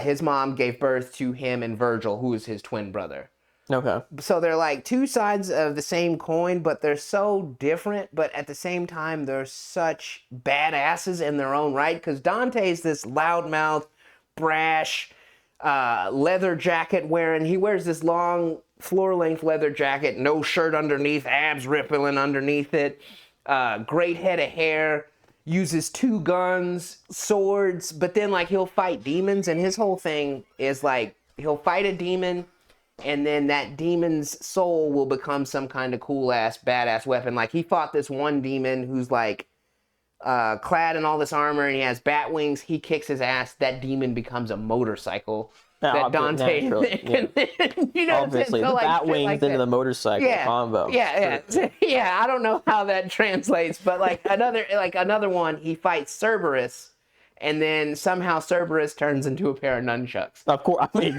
S2: His mom gave birth to him and Virgil, who is his twin brother.
S1: Okay.
S2: So they're like two sides of the same coin, but they're so different. But at the same time, they're such badasses in their own right. Because Dante's this loudmouth, brash, leather jacket wearing. He wears this long floor-length leather jacket, no shirt underneath, abs rippling underneath it, great head of hair. Uses 2 guns, swords, but then like he'll fight demons, and his whole thing is like he'll fight a demon, and then that demon's soul will become some kind of cool ass badass weapon. Like he fought this one demon who's like clad in all this armor and he has bat wings. He kicks his ass. That demon becomes a motorcycle. That Dante,
S1: naturally,
S2: you know,
S1: obviously,
S2: so
S1: the
S2: like,
S1: bat
S2: shit
S1: wings
S2: like
S1: into
S2: that.
S1: the motorcycle combo.
S2: Yeah. I don't know how that translates, but like another one, he fights Cerberus, and then somehow Cerberus turns into a pair of nunchucks.
S1: Of course, I mean,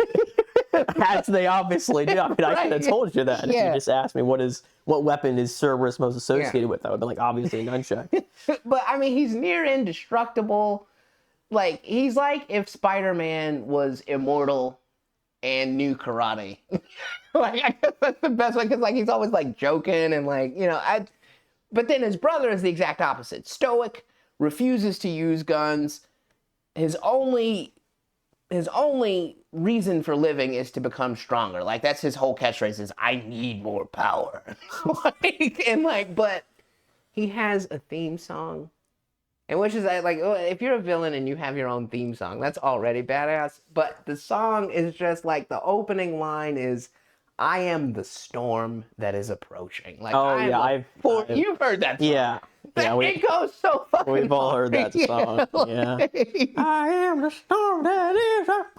S1: as they obviously do. I mean, I could have told you that if you just asked me what weapon is Cerberus most associated with. I would be like, obviously, a nunchuck.
S2: But I mean, he's near indestructible. Like he's like if Spider-Man was immortal and knew karate. Like, I guess that's the best way, because like he's always like joking and like, you know, but then his brother is the exact opposite. Stoic, refuses to use guns. His only reason for living is to become stronger. Like, that's his whole catchphrase is, I need more power. But he has a theme song. And which is like, if you're a villain and you have your own theme song, that's already badass. But the song is just like, the opening line is, I am the storm that is approaching. Like, you've heard that song.
S1: Yeah.
S2: It goes so fucking
S1: We've all heard that song. Yeah. I am the storm that is approaching.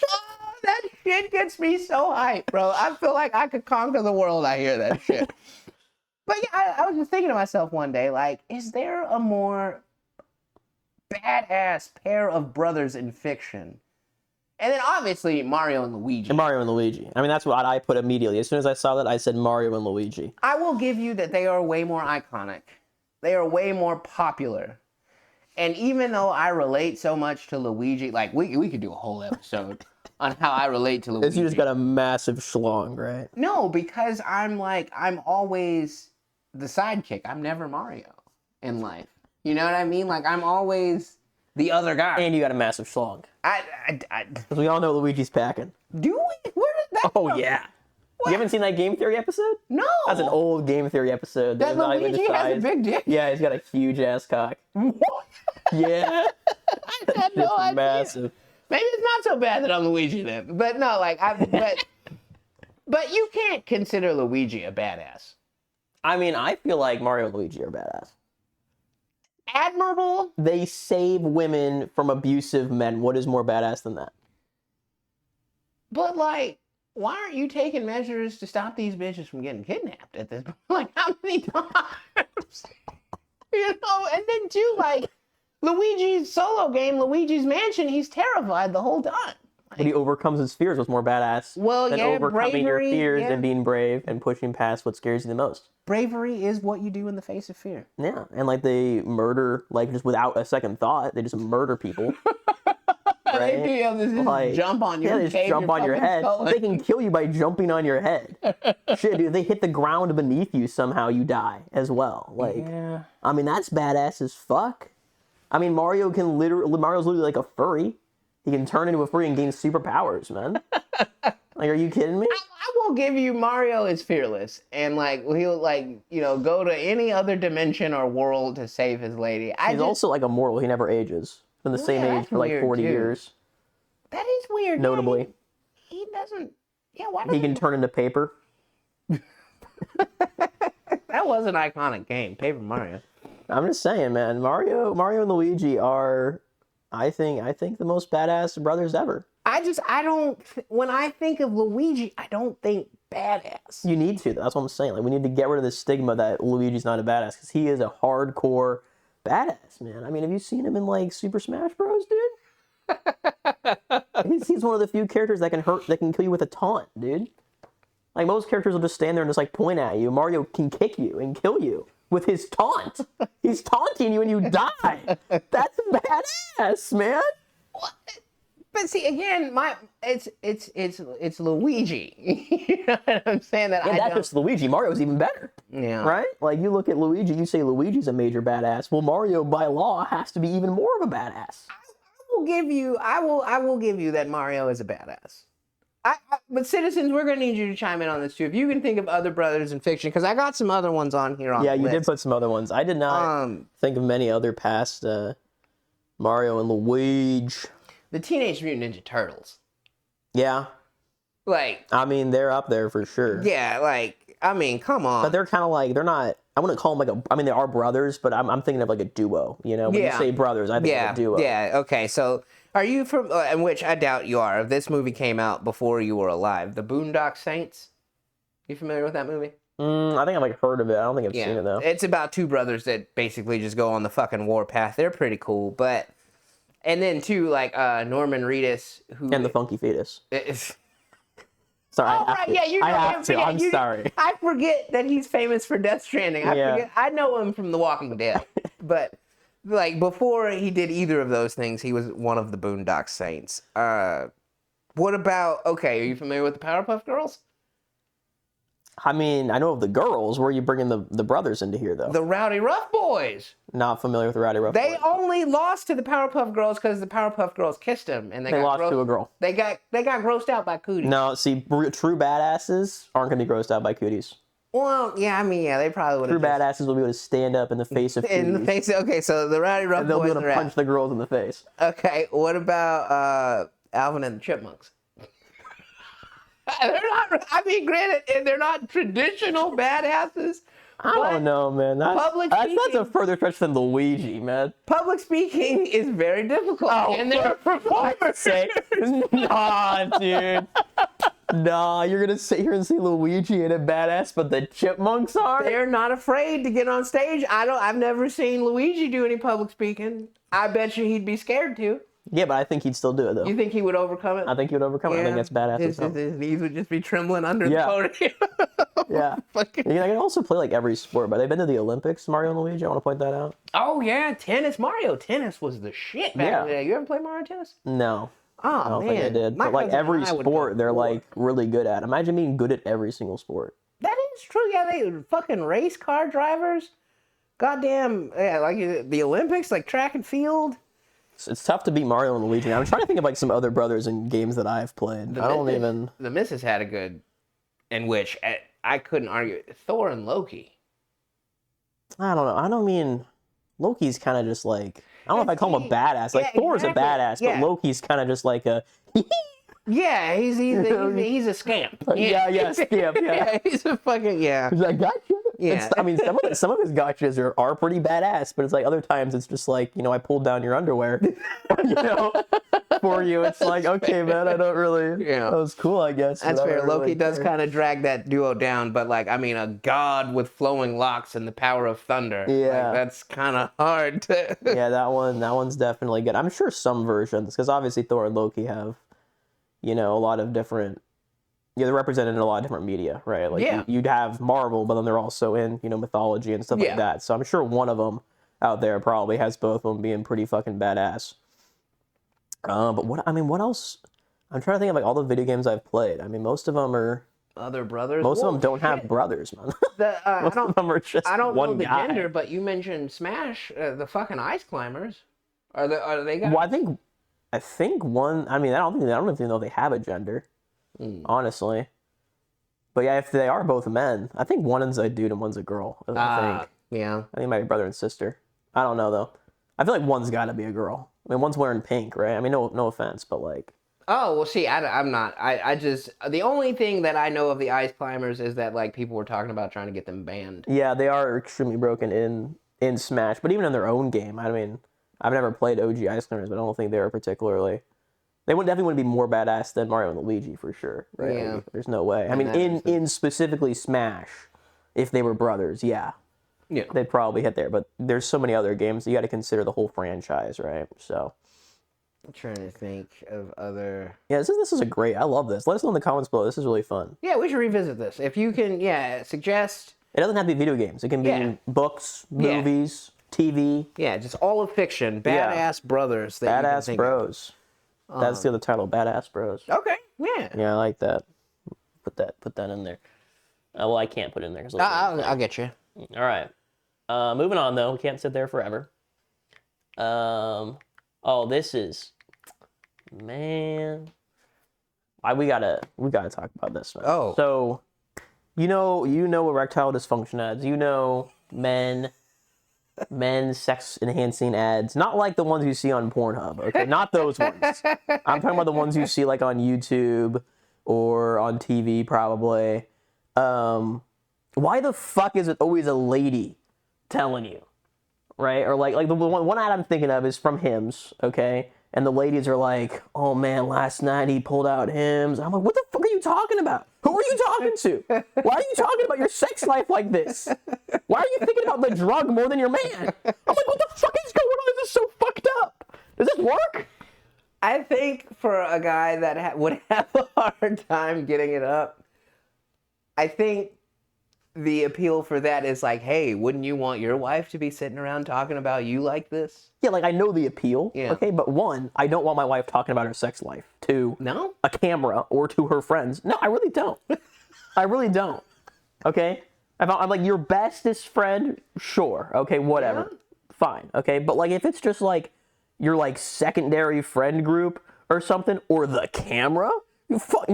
S2: Oh, that shit gets me so hyped, bro. I feel like I could conquer the world. I hear that shit. But yeah, I was just thinking to myself one day, like, is there a more badass pair of brothers in fiction? And then obviously Mario and Luigi.
S1: And Mario and Luigi. I mean, that's what I put immediately. As soon as I saw that, I said Mario and Luigi.
S2: I will give you that they are way more iconic. They are way more popular. And even though I relate so much to Luigi, like, we could do a whole episode on how I relate to Luigi.
S1: Because you just got a massive schlong, right?
S2: No, because I'm always the sidekick. I'm never Mario in life. You know what I mean? Like, I'm always the other guy.
S1: And you got a massive schlong. Because we all know Luigi's packing.
S2: Do we? Where did that come?
S1: Yeah.
S2: What?
S1: You haven't seen that Game Theory episode?
S2: No.
S1: That's an old Game Theory episode.
S2: That Luigi has a big dick?
S1: Yeah, he's got a huge ass cock.
S2: What?
S1: Yeah.
S2: I had no idea.
S1: Massive.
S2: Maybe it's not so bad that I'm Luigi then. But no, like, but you can't consider Luigi a badass.
S1: I mean, I feel like Mario and Luigi are badass.
S2: Admirable.
S1: They save women from abusive men. What is more badass than that?
S2: But like, why aren't you taking measures to stop these bitches from getting kidnapped at this point? Like, how many times? You know, and then too, like, Luigi's solo game, Luigi's Mansion, he's terrified the whole time.
S1: But he overcomes his fears. What's more badass than overcoming your fears and being brave and pushing past what scares you the most?
S2: Bravery is what you do in the face of fear.
S1: Yeah, and like they murder, like just without a second thought, they just murder people. Right?
S2: They just jump on you.
S1: Yeah, they just jump on your head. They can kill you by jumping on your head. Shit, dude, they hit the ground beneath you, somehow you die as well. Like, yeah. I mean, that's badass as fuck. I mean, Mario's literally like a furry. He can turn into a furry and gain superpowers, man. Like, are you kidding me?
S2: I will give you, Mario is fearless. And, like, he'll, like, you know, go to any other dimension or world to save his lady.
S1: He's also, like, immortal. He never ages. Been the same age for, like, 40 years.
S2: That is weird.
S1: Notably.
S2: He doesn't... Yeah, why
S1: He can turn into paper.
S2: That was an iconic game, Paper Mario.
S1: I'm just saying, man. Mario and Luigi are... I think the most badass brothers ever.
S2: When I think of Luigi, I don't think badass.
S1: You need to. That's what I'm saying. Like, we need to get rid of this stigma that Luigi's not a badass, because he is a hardcore badass, man. I mean, have you seen him in, like, Super Smash Bros, dude? He's one of the few characters that can kill you with a taunt, dude. Like, most characters will just stand there and just, like, point at you. Mario can kick you and kill you with his taunt. He's taunting you and you die. That's badass, man.
S2: What? But see, again, it's Luigi. You know what I'm saying?
S1: That's just Luigi. Mario's even better.
S2: Yeah.
S1: Right? Like, you look at Luigi, you say Luigi's a major badass. Well, Mario, by law, has to be even more of a badass.
S2: I will give you that Mario is a badass. But citizens, we're gonna need you to chime in on this too. If you can think of other brothers in fiction, because I got some other ones on here.
S1: Yeah, you did put some other ones. I did not think of many other past Mario and Luigi.
S2: The Teenage Mutant Ninja Turtles.
S1: Yeah.
S2: Like,
S1: I mean, they're up there for sure.
S2: Yeah, like, I mean, come on.
S1: But they're kind of like, they're not, I wouldn't call them like I mean, they are brothers, but I'm thinking of like a duo, you know? When you say brothers, I think of a duo.
S2: Yeah, okay, so are you from, and which I doubt you are, if this movie came out before you were alive, The Boondock Saints? You familiar with that movie?
S1: I think I've like heard of it. I don't think I've seen it though.
S2: It's about two brothers that basically just go on the fucking warpath. They're pretty cool, but... And then, too, like, Norman Reedus, who...
S1: And the Funky Fetus. Sorry,
S2: I have to.
S1: I'm sorry.
S2: I forget that he's famous for Death Stranding. I know him from The Walking Dead. But, like, before he did either of those things, he was one of the Boondock Saints. What about, okay, are you familiar with the Powerpuff Girls?
S1: I mean, I know of the girls. Where are you bringing the brothers into here, though?
S2: The Rowdy Rough Boys.
S1: Not familiar with the Rowdy Rough
S2: They
S1: Boys.
S2: only lost to the Powerpuff Girls because the Powerpuff Girls kissed them, and they got
S1: lost to a girl.
S2: They got grossed out by cooties.
S1: No, see, true badasses aren't going to be grossed out by cooties.
S2: Well, yeah, I mean, yeah, they probably would have.
S1: True badasses will be able to stand up in the face of cooties.
S2: In the face. Okay, so the Rowdy Rough
S1: And they'll
S2: Boys
S1: be able to
S2: are
S1: punch
S2: out.
S1: the girls in the face.
S2: Okay, what about Alvin and the Chipmunks? They're not. I mean, granted, they're not traditional badasses.
S1: I don't know, man. That's a further stretch than Luigi, man.
S2: Public speaking is very difficult.
S1: Oh,
S2: and they're performers.
S1: Nah, dude. Nah, you're gonna sit here and say Luigi ain't a badass, but the Chipmunks are?
S2: They're not afraid to get on stage. I've never seen Luigi do any public speaking. I bet you he'd be scared to.
S1: Yeah, but I think he'd still do it, though.
S2: You think he would overcome it?
S1: I think he would overcome it. I think that's badass.
S2: His knees would just be trembling under the podium.
S1: Yeah.
S2: Fucking...
S1: I can also play like every sport, but they've been to the Olympics, Mario and Luigi. I want to point that out.
S2: Oh, yeah, tennis. Mario Tennis was the shit back in the day. You ever play Mario Tennis?
S1: No.
S2: Oh,
S1: I don't think I did.
S2: My
S1: But like
S2: cousin
S1: every
S2: and I would
S1: sport,
S2: go
S1: they're
S2: for
S1: like
S2: it.
S1: really good at. Imagine being good at every single sport.
S2: That is true. Yeah, they fucking race car drivers. Goddamn, yeah, like the Olympics, like track and field.
S1: It's tough to beat Mario and Luigi. I'm trying to think of like some other brothers in games that I've played. The
S2: Missus had a good, in which I couldn't argue. Thor and Loki.
S1: I don't know. I don't mean Loki's kind of just like, I don't know if I call him a badass. Like Thor's a badass, but Loki's kind of just like a.
S2: Yeah, he's a scamp.
S1: Yeah, scamp. Yeah,
S2: he's a fucking
S1: He's like, gotcha. Yeah, I mean, some of his gotchas are pretty badass, but it's like other times it's just like, I pulled down your underwear, for you. It's like, okay, man, I don't really. Yeah, that was cool, I guess.
S2: That's fair. Loki does kind of drag that duo down, but like, I mean, a god with flowing locks and the power of thunder.
S1: Yeah,
S2: like, that's kind of hard to.
S1: Yeah, that one's definitely good. I'm sure some versions, because obviously Thor and Loki have, a lot of different. Yeah, they're represented in a lot of different media, right? Like you'd have Marvel, but then they're also in, mythology and stuff like that. So I'm sure one of them out there probably has both of them being pretty fucking badass. But what else? I'm trying to think of like all the video games I've played. I mean, most of them are
S2: other brothers.
S1: Most of them don't have brothers, man. Most of them are just
S2: I don't
S1: one
S2: know the
S1: guy.
S2: gender, but you mentioned Smash, the fucking Ice Climbers. Are they guys?
S1: Well, I think one. I mean, I don't even know if they have a gender. Honestly, but yeah, if they are both men, I think one's a dude and one's a girl. I think it might be brother and sister. I don't know though. I feel like one's got to be a girl. I mean, one's wearing pink, right? I mean, no offense, but like.
S2: Oh well, see, I'm not. I just the only thing that I know of the Ice Climbers is that like people were talking about trying to get them banned.
S1: Yeah, they are extremely broken in Smash, but even in their own game. I mean, I've never played OG Ice Climbers, but I don't think they were particularly. They definitely wouldn't be more badass than Mario and Luigi for sure, right?
S2: Yeah.
S1: There's no way. I mean, in specifically Smash, if they were brothers, yeah, they'd probably hit there. But there's so many other games you got to consider the whole franchise, right? So,
S2: I'm trying to think of other.
S1: Yeah, this is a great. I love this. Let us know in the comments below. This is really fun.
S2: Yeah, we should revisit this if you can. Yeah, suggest.
S1: It doesn't have to be video games. It can be books, movies, TV.
S2: Yeah, just all of fiction. Badass brothers. That
S1: Badass Bros. That's the other title, Badass Bros.
S2: Okay, yeah.
S1: Yeah, I like that. Put that in there. Well, I can't put it in there. Cause
S2: I'll get you.
S1: All right. Moving on, though. We can't sit there forever. This is... Man. We gotta talk about this, man.
S2: Oh.
S1: So, you know what erectile dysfunction ads. Men's sex-enhancing ads. Not like the ones you see on Pornhub, okay? Not those ones. I'm talking about the ones you see like on YouTube or on TV, probably. Why the fuck is it always a lady telling you, right? Or like the one ad I'm thinking of is from Hims, okay? And the ladies are like, oh man, last night he pulled out Hims. I'm like, what the fuck are you talking about? Who are you talking to? Why are you talking about your sex life like this? Why are you thinking about the drug more than your man? I'm like, what the fuck is going on? This is so fucked up. Does this work?
S2: I think for a guy that would have a hard time getting it up, I think the appeal for that is like, hey, wouldn't you want your wife to be sitting around talking about you like this?
S1: Yeah, like I know the appeal.
S2: Yeah.
S1: Okay, but one, I don't want my wife talking about her sex life to
S2: No?
S1: a camera or to her friends. No, I really don't. I really don't. Okay? If I'm like your bestest friend, sure. Okay, whatever.
S2: Yeah.
S1: Fine. Okay, but like if it's just like your like secondary friend group or something, or the camera, you fuck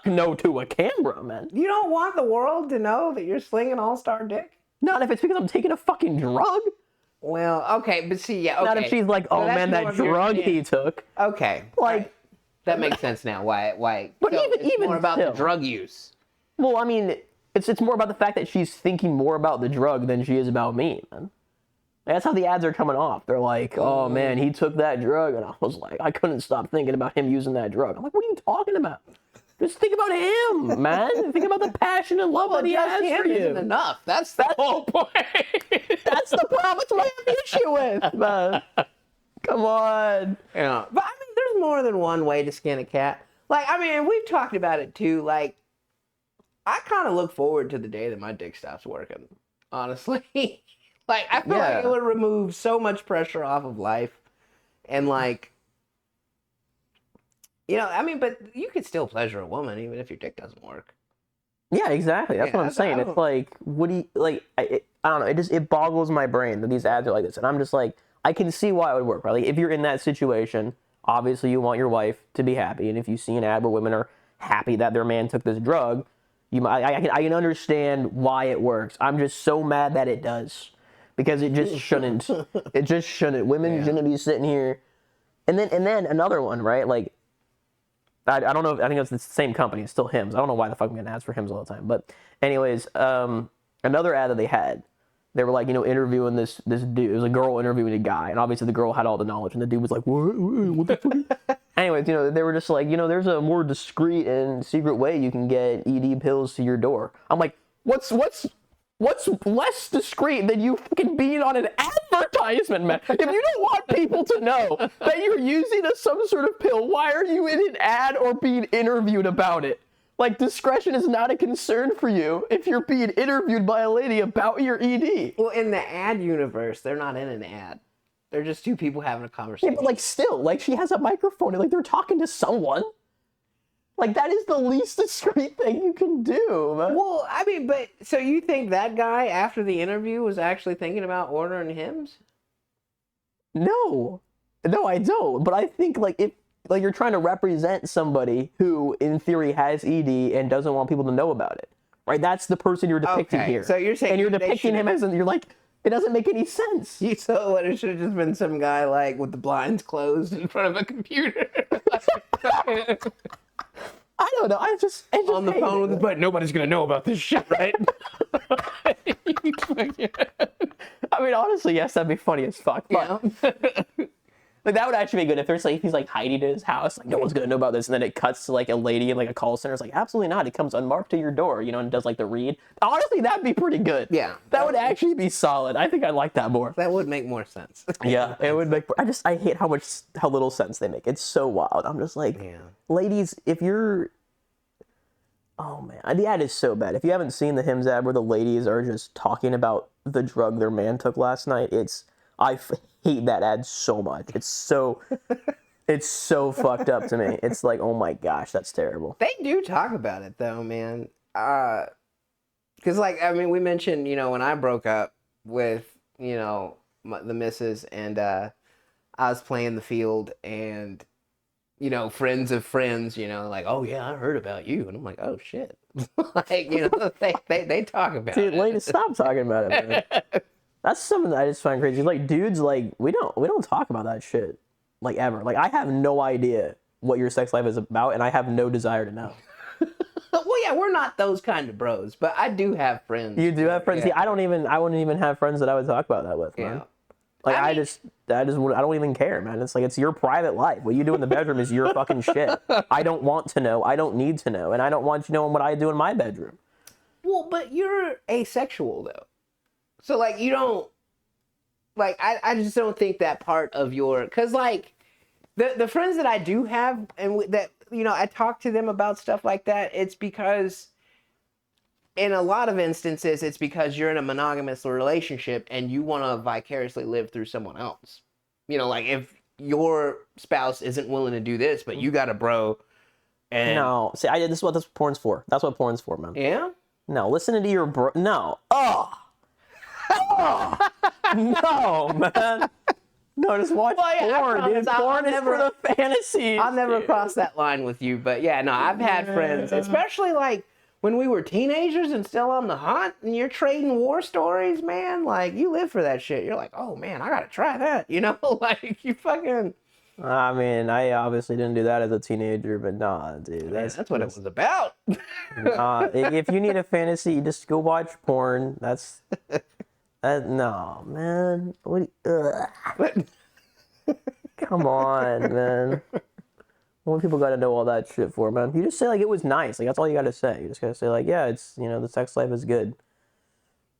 S1: no to a camera, man.
S2: You don't want the world to know that you're slinging all-star dick?
S1: Not if it's because I'm taking a fucking drug.
S2: Well, okay, but see, yeah, okay.
S1: Not if she's like, oh
S2: So that's
S1: man,
S2: more
S1: that
S2: of your
S1: drug
S2: stance.
S1: he took.
S2: Okay.
S1: Like,
S2: that makes sense now. Why?
S1: But
S2: so
S1: even-
S2: it's
S1: even
S2: more about
S1: still.
S2: the drug use.
S1: well, I mean, it's more about the fact that she's thinking more about the drug than she is about me, man. That's how the ads are coming off. They're like, oh man, he took that drug. And I was like, I couldn't stop thinking about him using that drug. I'm like, what are you talking about? Just think about him, man. Think about the passion and love that he has
S2: Just
S1: for
S2: him
S1: you.
S2: isn't enough. That's the whole point.
S1: That's the problem. That's what I have the issue with, man. Come on.
S2: Yeah. But I mean, there's more than one way to skin a cat. Like, I mean, we've talked about it too. Like, I kind of look forward to the day that my dick stops working, honestly. Like, I feel like it would remove so much pressure off of life. And, like, you know, I mean, but you could still pleasure a woman even if your dick doesn't work.
S1: Yeah, exactly. That's
S2: Yeah,
S1: what I'm saying. It's like, what do you, like, I don't know. It boggles my brain that these ads are like this. And I'm just like, I can see why it would work, right? Like, if you're in that situation, obviously you want your wife to be happy. And if you see an ad where women are happy that their man took this drug, I can understand why it works. I'm just so mad that it does. Because it just shouldn't. It just shouldn't. Women shouldn't be sitting here. And then another one, right? Like, I don't know. I think it's the same company. It's still Hims. I don't know why the fuck I'm getting ads for Hims all the time. But anyways, another ad that they had, they were like, you know, interviewing this dude. It was a girl interviewing a guy, and obviously the girl had all the knowledge, and the dude was like, what the fuck? Anyways, you know, they were just like, you know, there's a more discreet and secret way you can get ED pills to your door. I'm like, what's less discreet than you fucking being on an advertisement, man? If you don't want people to know that you're using some sort of pill, why are you in an ad or being interviewed about it? Like, discretion is not a concern for you if you're being interviewed by a lady about your ED.
S2: Well, in the ad universe, they're not in an ad. They're just two people having a conversation.
S1: Yeah, but like still, like she has a microphone and like they're talking to someone. Like, that is the least discreet thing you can do, man.
S2: Well, I mean, but so you think that guy after the interview was actually thinking about ordering Hims?
S1: No, I don't. But I think like if like you're trying to represent somebody who, in theory, has ED and doesn't want people to know about it, right? That's the person you're depicting
S2: Okay,
S1: here.
S2: so you're saying
S1: and you're
S2: they
S1: depicting him
S2: should've-
S1: as you're like it doesn't make any sense.
S2: You saw what it should have just been some guy like with the blinds closed in front of a computer.
S1: I don't know. I just
S2: On the
S1: hate
S2: phone
S1: it.
S2: with his buddy. Nobody's gonna know about this shit, right?
S1: I mean, honestly, yes, that'd be funny as fuck. But
S2: Yeah.
S1: like that would actually be good if there's like if he's like hiding in his house, like no one's gonna know about this, and then it cuts to like a lady in like a call center. It's like absolutely not. It comes unmarked to your door, you know, and does like the read. Honestly, that'd be pretty good.
S2: Yeah.
S1: that would actually be solid. I think I like that more.
S2: That would make more sense.
S1: Yeah, it would make. I hate how little sense they make. It's so wild. I'm just like,
S2: Yeah.
S1: ladies, if you're. Oh man, the ad is so bad. If you haven't seen the Hims ad where the ladies are just talking about the drug their man took last night, I hate that ad so much. It's so fucked up to me. It's like, oh my gosh, that's terrible.
S2: They do talk about it though, man. Because like I mean, we mentioned when I broke up with the missus and I was playing the field and friends of friends, like, oh yeah, I heard about you, and I'm like, oh shit, like they talk about
S1: Dude,
S2: it.
S1: ladies, stop talking about it, man. That's something that I just find crazy. Like, dudes, like we don't talk about that shit, like ever. Like, I have no idea what your sex life is about, and I have no desire to know.
S2: Well, yeah, we're not those kind of bros, but I do have friends.
S1: You do have friends.
S2: Yeah.
S1: See, I wouldn't even have friends that I would talk about that with, man.
S2: Yeah.
S1: Like,
S2: I
S1: I don't even care, man. It's like, it's your private life. What you do in the bedroom is your fucking shit. I don't want to know. I don't need to know. And I don't want you knowing what I do in my bedroom.
S2: Well, but you're asexual though, so like you don't like. I just don't think that part of your because like the friends that I do have and that I talk to them about stuff like that. It's because in a lot of instances, it's because you're in a monogamous relationship and you want to vicariously live through someone else. You know, like if your spouse isn't willing to do this, but you got a bro, and
S1: No, see, this is what this porn's for. That's what porn's for, man.
S2: yeah,
S1: No, listening to your bro. No. Oh. No, man. No, just watch
S2: Well, yeah, I
S1: porn, dude.
S2: promise I'll
S1: Porn is
S2: never-
S1: for the fantasies.
S2: I'll never
S1: dude.
S2: cross that line with you. But yeah, no, I've had friends, especially like when we were teenagers and still on the hunt, and you're trading war stories, man. Like you live for that shit. You're like, oh man, I gotta try that. You know, like you fucking.
S1: I mean, I obviously didn't do that as a teenager, but nah, dude.
S2: That's what it was about.
S1: If you need a fantasy, just go watch porn. That's no, man. What?
S2: But
S1: Come on, man. What people got to know all that shit for, man? You just say like it was nice. Like that's all you got to say. You just got to say like, yeah, it's the sex life is good.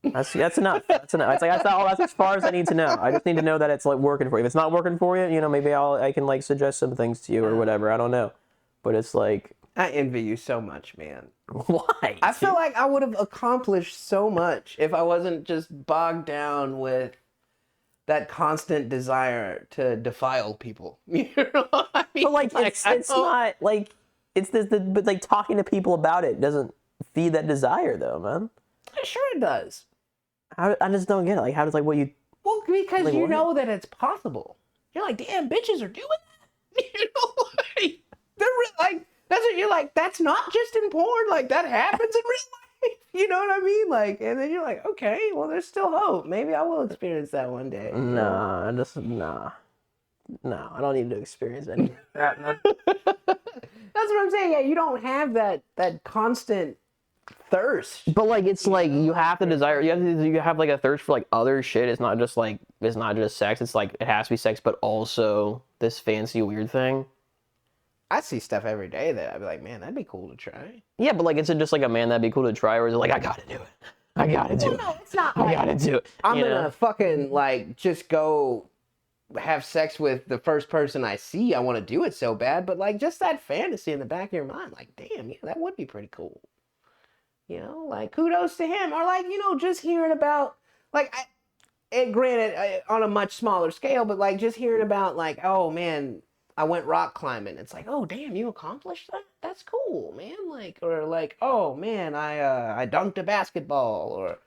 S1: That's enough. That's enough. It's like that's as far as I need to know. I just need to know that it's like working for you. If it's not working for you, maybe I can like suggest some things to you or whatever. I don't know, but it's like
S2: I envy you so much, man.
S1: why?
S2: I feel like I would have accomplished so much if I wasn't just bogged down with that constant desire to defile people. You know what I mean?
S1: But like it's not like it's but like talking to people about it doesn't feed that desire though, man.
S2: Sure it does.
S1: I just don't get it. Like how does like what you
S2: Well, because
S1: Like
S2: you
S1: what?
S2: know that it's possible. You're like, damn, bitches are doing that. You know, like they're like that's what you're like. That's not just in porn. Like that happens in real life. You know what I mean? Like, and then you're like, okay, well, there's still hope. Maybe I will experience that one day.
S1: Nah, no, I don't need to experience any of that, man.
S2: That's what I'm saying. Yeah, you don't have that constant thirst.
S1: But like it's like you have to desire. You have like a thirst for like other shit. It's not just sex. It's like it has to be sex, but also this fancy weird thing.
S2: I see stuff every day that I'd be like, man, that'd be cool to try.
S1: Yeah, but like is it just like a man that'd be cool to try, or is it like I gotta do it? I gotta do it.
S2: No, it's not.
S1: I gotta do it.
S2: I'm
S1: you
S2: gonna
S1: know?
S2: fucking like just go have sex with the first person I see. I want to do it so bad, but like just that fantasy in the back of your mind, like, damn, yeah, that would be pretty cool. You know, like kudos to him, or like just hearing about like, granted on a much smaller scale, but like just hearing about like, oh man, I went rock climbing. It's like, oh damn, you accomplished that? That's cool, man. Like, or like, oh man, I dunked a basketball, or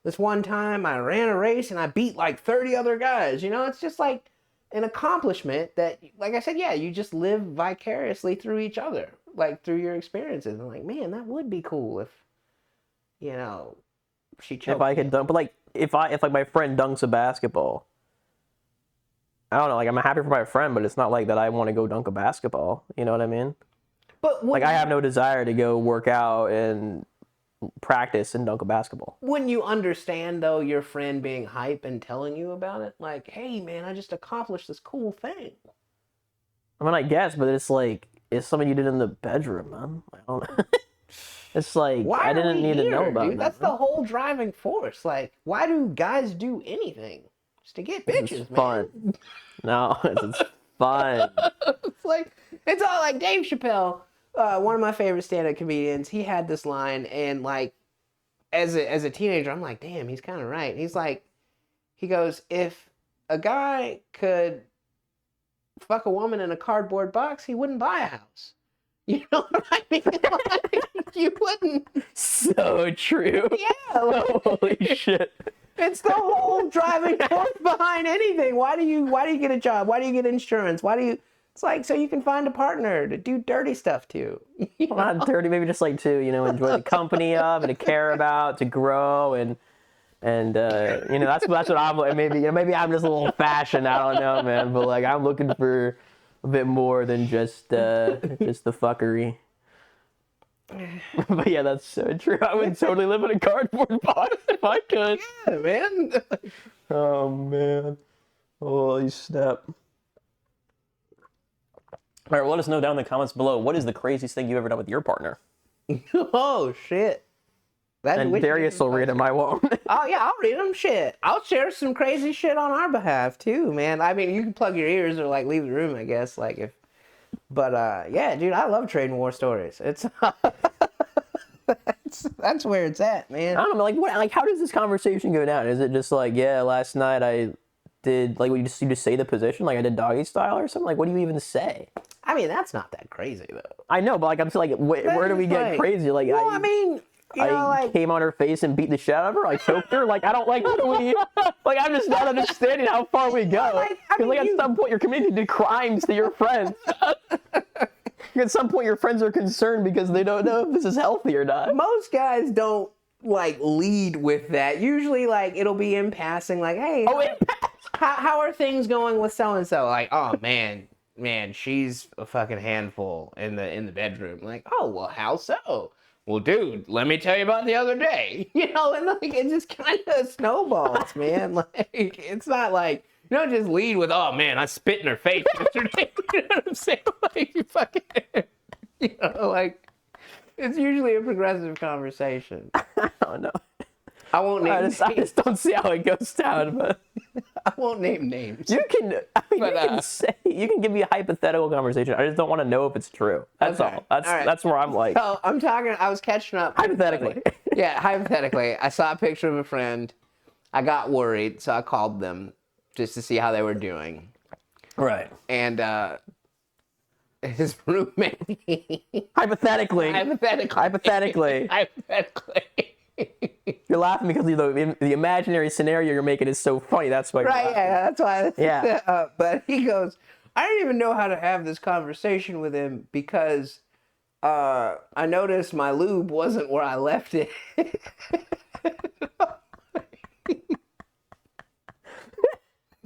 S2: this one time I ran a race and I beat like 30 other guys. It's just like an accomplishment that, like I said, yeah, you just live vicariously through each other, like through your experiences. And like, man, that would be cool if, she choked.
S1: If I could dunk, but like if like my friend dunks a basketball, I don't know. Like I'm happy for my friend, but it's not like that. I want to go dunk a basketball. You know what I mean?
S2: But
S1: Like I have no desire to go work out and practice and dunk a basketball.
S2: Wouldn't you understand though your friend being hype and telling you about it? Like, hey man, I just accomplished this cool thing.
S1: I mean, I guess, but it's like it's something you did in the bedroom, man. I don't know. It's like
S2: Why
S1: I
S2: are
S1: didn't
S2: we
S1: need to know
S2: here,
S1: about
S2: dude?
S1: that.
S2: That's the whole driving force. Like, why do guys do anything? Just to get bitches,
S1: It's
S2: man.
S1: fun. No, it's fun.
S2: It's like it's all like Dave Chappelle, one of my favorite stand-up comedians. He had this line, and like as a teenager, I'm like, damn, he's kind of right. He's like, he goes, if a guy could fuck a woman in a cardboard box, he wouldn't buy a house. You know what I mean? Like, you wouldn't.
S1: So true.
S2: Yeah. Like,
S1: Holy shit.
S2: it's the whole driving force behind anything. Why do you get a job? Why do you get insurance? It's like so you can find a partner to do dirty stuff too.
S1: Well, not dirty, maybe just like to, enjoy the company of and to care about, to grow and that's what I'm maybe I'm just a little fashioned, I don't know, man, but like I'm looking for a bit more than just the fuckery. But yeah, that's so true. I would totally live in a cardboard box if I could.
S2: Yeah, man.
S1: Oh man. Holy snap. All right, well, let us know down in the comments below. What is the craziest thing you've ever done with your partner?
S2: Oh shit.
S1: And Darius will read them, I won't.
S2: Oh yeah, I'll read them. Shit, I'll share some crazy shit on our behalf too, man. I mean, you can plug your ears or like leave the room, I guess. Like if, but yeah, dude, I love trading war stories. It's That's where it's at, man.
S1: I don't know, like what? Like how does this conversation go down? Is it just like, yeah, last night I did like you just say the position like I did doggy style or something? Like what do you even say?
S2: I mean, that's not that crazy though.
S1: I know, but like I'm saying, like where do we get crazy? Like
S2: well, I mean, you know, like
S1: came on her face and beat the shit out of her. I choked her. Like I don't like. What do we? Like I'm just not understanding how far we go. Because at some point you're committing to crimes to your friends. At some point your friends are concerned because they don't know if this is healthy or not.
S2: most guys don't like lead with that. Usually, like it'll be in passing, like, "Hey, how are things going with so and so?" Like, "Oh man, she's a fucking handful in the bedroom." Like, "Oh well, how so?" "Well, dude, let me tell you about the other day." You know, and like it just kind of snowballs, man. Like it's not like you don't just lead with, "Oh man, I spit in her face yesterday." You know what I'm saying? Like you fucking, you know, like it's usually a progressive conversation.
S1: I don't know.
S2: I won't name names.
S1: I just don't see how it goes down, but
S2: I won't name names.
S1: you can. I mean, you can give me a hypothetical conversation. I just don't want to know if it's true. That's
S2: Okay.
S1: all. That's where I'm like.
S2: So I'm talking. I was catching up.
S1: Hypothetically.
S2: Yeah, hypothetically. I saw a picture of a friend. I got worried, so I called them just to see how they were doing.
S1: Right.
S2: And his roommate.
S1: Hypothetically.
S2: Hypothetically.
S1: You're laughing because the imaginary scenario you're making is so funny. That's why.
S2: Right, yeah, that's why.
S1: Yeah.
S2: But he goes, I didn't even know how to have this conversation with him because I noticed my lube wasn't where I left it.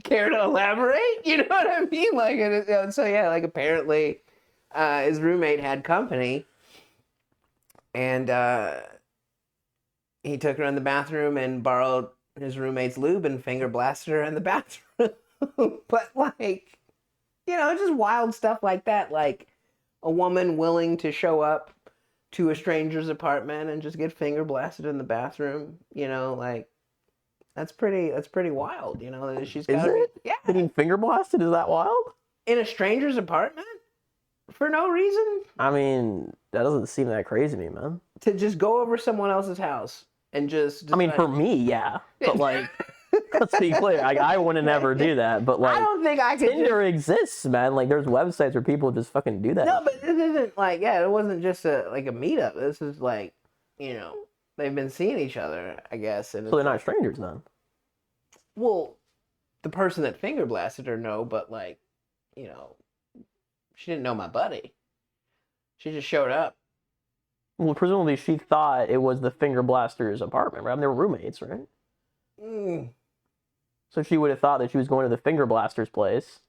S2: Care to elaborate? You know what I mean? Like, so yeah, like apparently his roommate had company and he took her in the bathroom and borrowed his roommate's lube and finger blasted her in the bathroom. But like, you know, just wild stuff like that. Like a woman willing to show up to a stranger's apartment and just get finger blasted in the bathroom. You know, like that's pretty wild. You know, that she's got.
S1: Is it?
S2: Yeah.
S1: Getting finger blasted, is that wild?
S2: In a stranger's apartment for no reason.
S1: I mean, that doesn't seem that crazy to me, man.
S2: To just go over someone else's house and just
S1: I mean, for me, yeah. But like, let's be clear. I wouldn't ever do that. But like,
S2: I don't think I could.
S1: Tinder exists, man. Like, there's websites where people just fucking do that.
S2: No, but this isn't like, yeah, it wasn't just a meetup. This is like, you know, they've been seeing each other, I guess. And
S1: So they're not strangers then.
S2: well, the person that finger blasted her, no, but like, you know, she didn't know my buddy. She just showed up.
S1: Well, presumably she thought it was the finger blaster's apartment, right? I mean, they were roommates, right?
S2: Mm.
S1: So she would have thought that she was going to the finger blaster's place,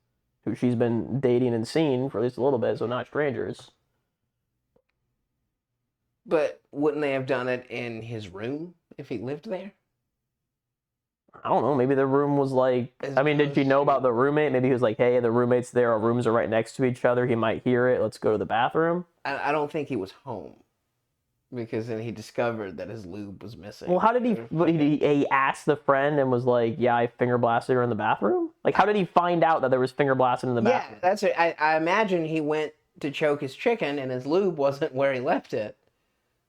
S1: who she's been dating and seen for at least a little bit, so not strangers.
S2: But wouldn't they have done it in his room if he lived there?
S1: I don't know. Maybe the room was like... I mean, did she know about the roommate? Maybe he was like, hey, the roommate's there. Our rooms are right next to each other. He might hear it. Let's go to the bathroom.
S2: I don't think he was home. Because then he discovered that his lube was missing.
S1: Well, how did he ask the friend and was like, yeah, I finger blasted her in the bathroom? Like, how did he find out that there was finger blasting in the bathroom?
S2: Yeah, that's it. I imagine he went to choke his chicken and his lube wasn't where he left it.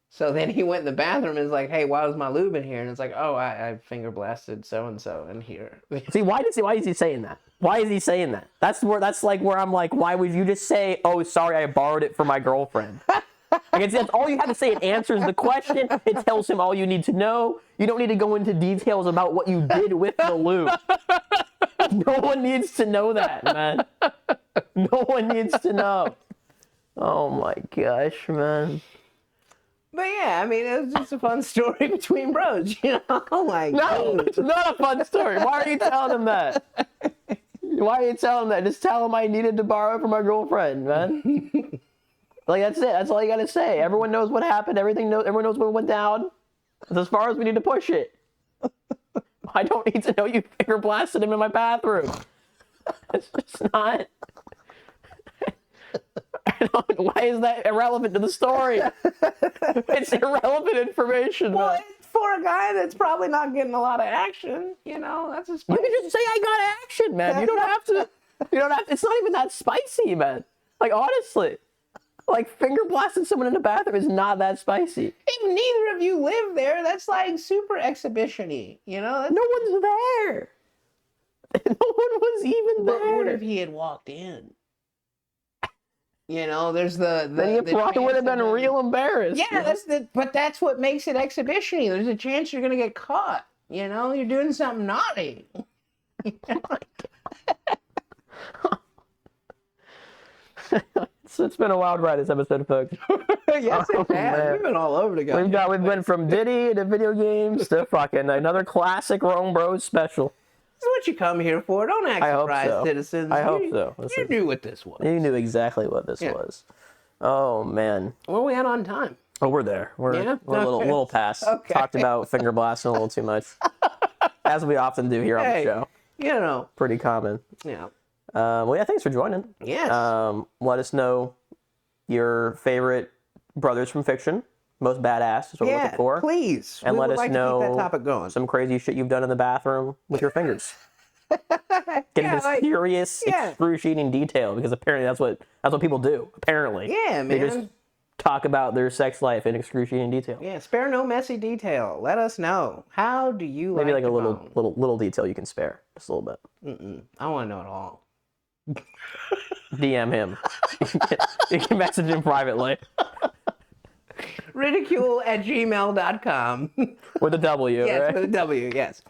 S2: So then he went in the bathroom and was like, hey, why was my lube in here? And it's like, oh, I finger blasted so-and-so in here.
S1: See, why is he saying that? Why is he saying that? That's like where I'm like, why would you just say, oh, sorry, I borrowed it from my girlfriend? Like, that's all you have to say. It answers the question. It tells him all you need to know. You don't need to go into details about what you did with the lube. No one needs to know that, man. No one needs to know. Oh my gosh, man.
S2: But yeah, I mean, it was just a fun story between bros, you know? Like,
S1: no, it's not a fun story. Why are you telling him that? Why are you telling him that? Just tell him I needed to borrow it from my girlfriend, man. Like, that's it. That's all you gotta say. Everyone knows what happened. Everyone knows what went down. That's as far as we need to push it. I don't need to know you finger blasted him in my bathroom. It's just not... Why is that irrelevant to the story? It's irrelevant information.
S2: Well,
S1: man.
S2: it's for a guy that's probably not getting a lot of action, you know? That's just...
S1: You can just say I got action, man. You don't have to. It's not even that spicy, man. Like, honestly. Like, finger blasting someone in the bathroom is not that spicy.
S2: If neither of you live there, that's like super exhibition-y, you know? That's,
S1: No one's there. No one was even
S2: but
S1: there.
S2: what if he had walked in? You know, there's the
S1: Then you probably would have
S2: chance
S1: been
S2: of them-
S1: real embarrassed.
S2: Yeah, but that's what makes it exhibition-y. There's a chance you're gonna get caught. You know, you're doing something naughty.
S1: So it's been a wild ride this episode, folks.
S2: Yes,
S1: Oh,
S2: it has.
S1: man.
S2: We've been all over the
S1: We've been from Diddy to video games to fucking another classic RomeBros special.
S2: This is what you come here for. Don't act
S1: I hope
S2: surprised,
S1: so.
S2: citizens.
S1: I hope so.
S2: You knew what this was.
S1: You knew exactly what this was. Oh man.
S2: Where we at on time?
S1: Oh, we're there. We're
S2: Yeah?
S1: a little past.
S2: Okay.
S1: Talked about finger blasting a little too much, as we often do here on the show.
S2: You know.
S1: Pretty common.
S2: Yeah.
S1: Well, yeah. Thanks for joining.
S2: Yes.
S1: Let us know your favorite brothers from fiction, most badass is what we're looking for.
S2: Please.
S1: And
S2: We
S1: let
S2: would
S1: us
S2: like to
S1: know
S2: keep that topic going.
S1: some crazy shit you've done in the bathroom with your fingers. Get into serious, excruciating detail because apparently that's what people do. Apparently,
S2: Yeah,
S1: they just
S2: man.
S1: talk about their sex life in excruciating detail.
S2: Yeah, spare no messy detail. Let us know. How do you
S1: Maybe like
S2: to
S1: a
S2: bone?
S1: little detail you can spare, just a little bit.
S2: I want to know it all.
S1: DM him. You can message him privately
S2: Ridicule@gmail.com.
S1: with a W,
S2: Yes,
S1: right?
S2: with a W, yes.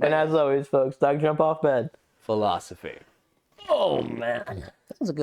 S1: And as always, folks, Doug, jump off bed.
S2: Philosophy.
S1: Oh man,
S2: That was a good one.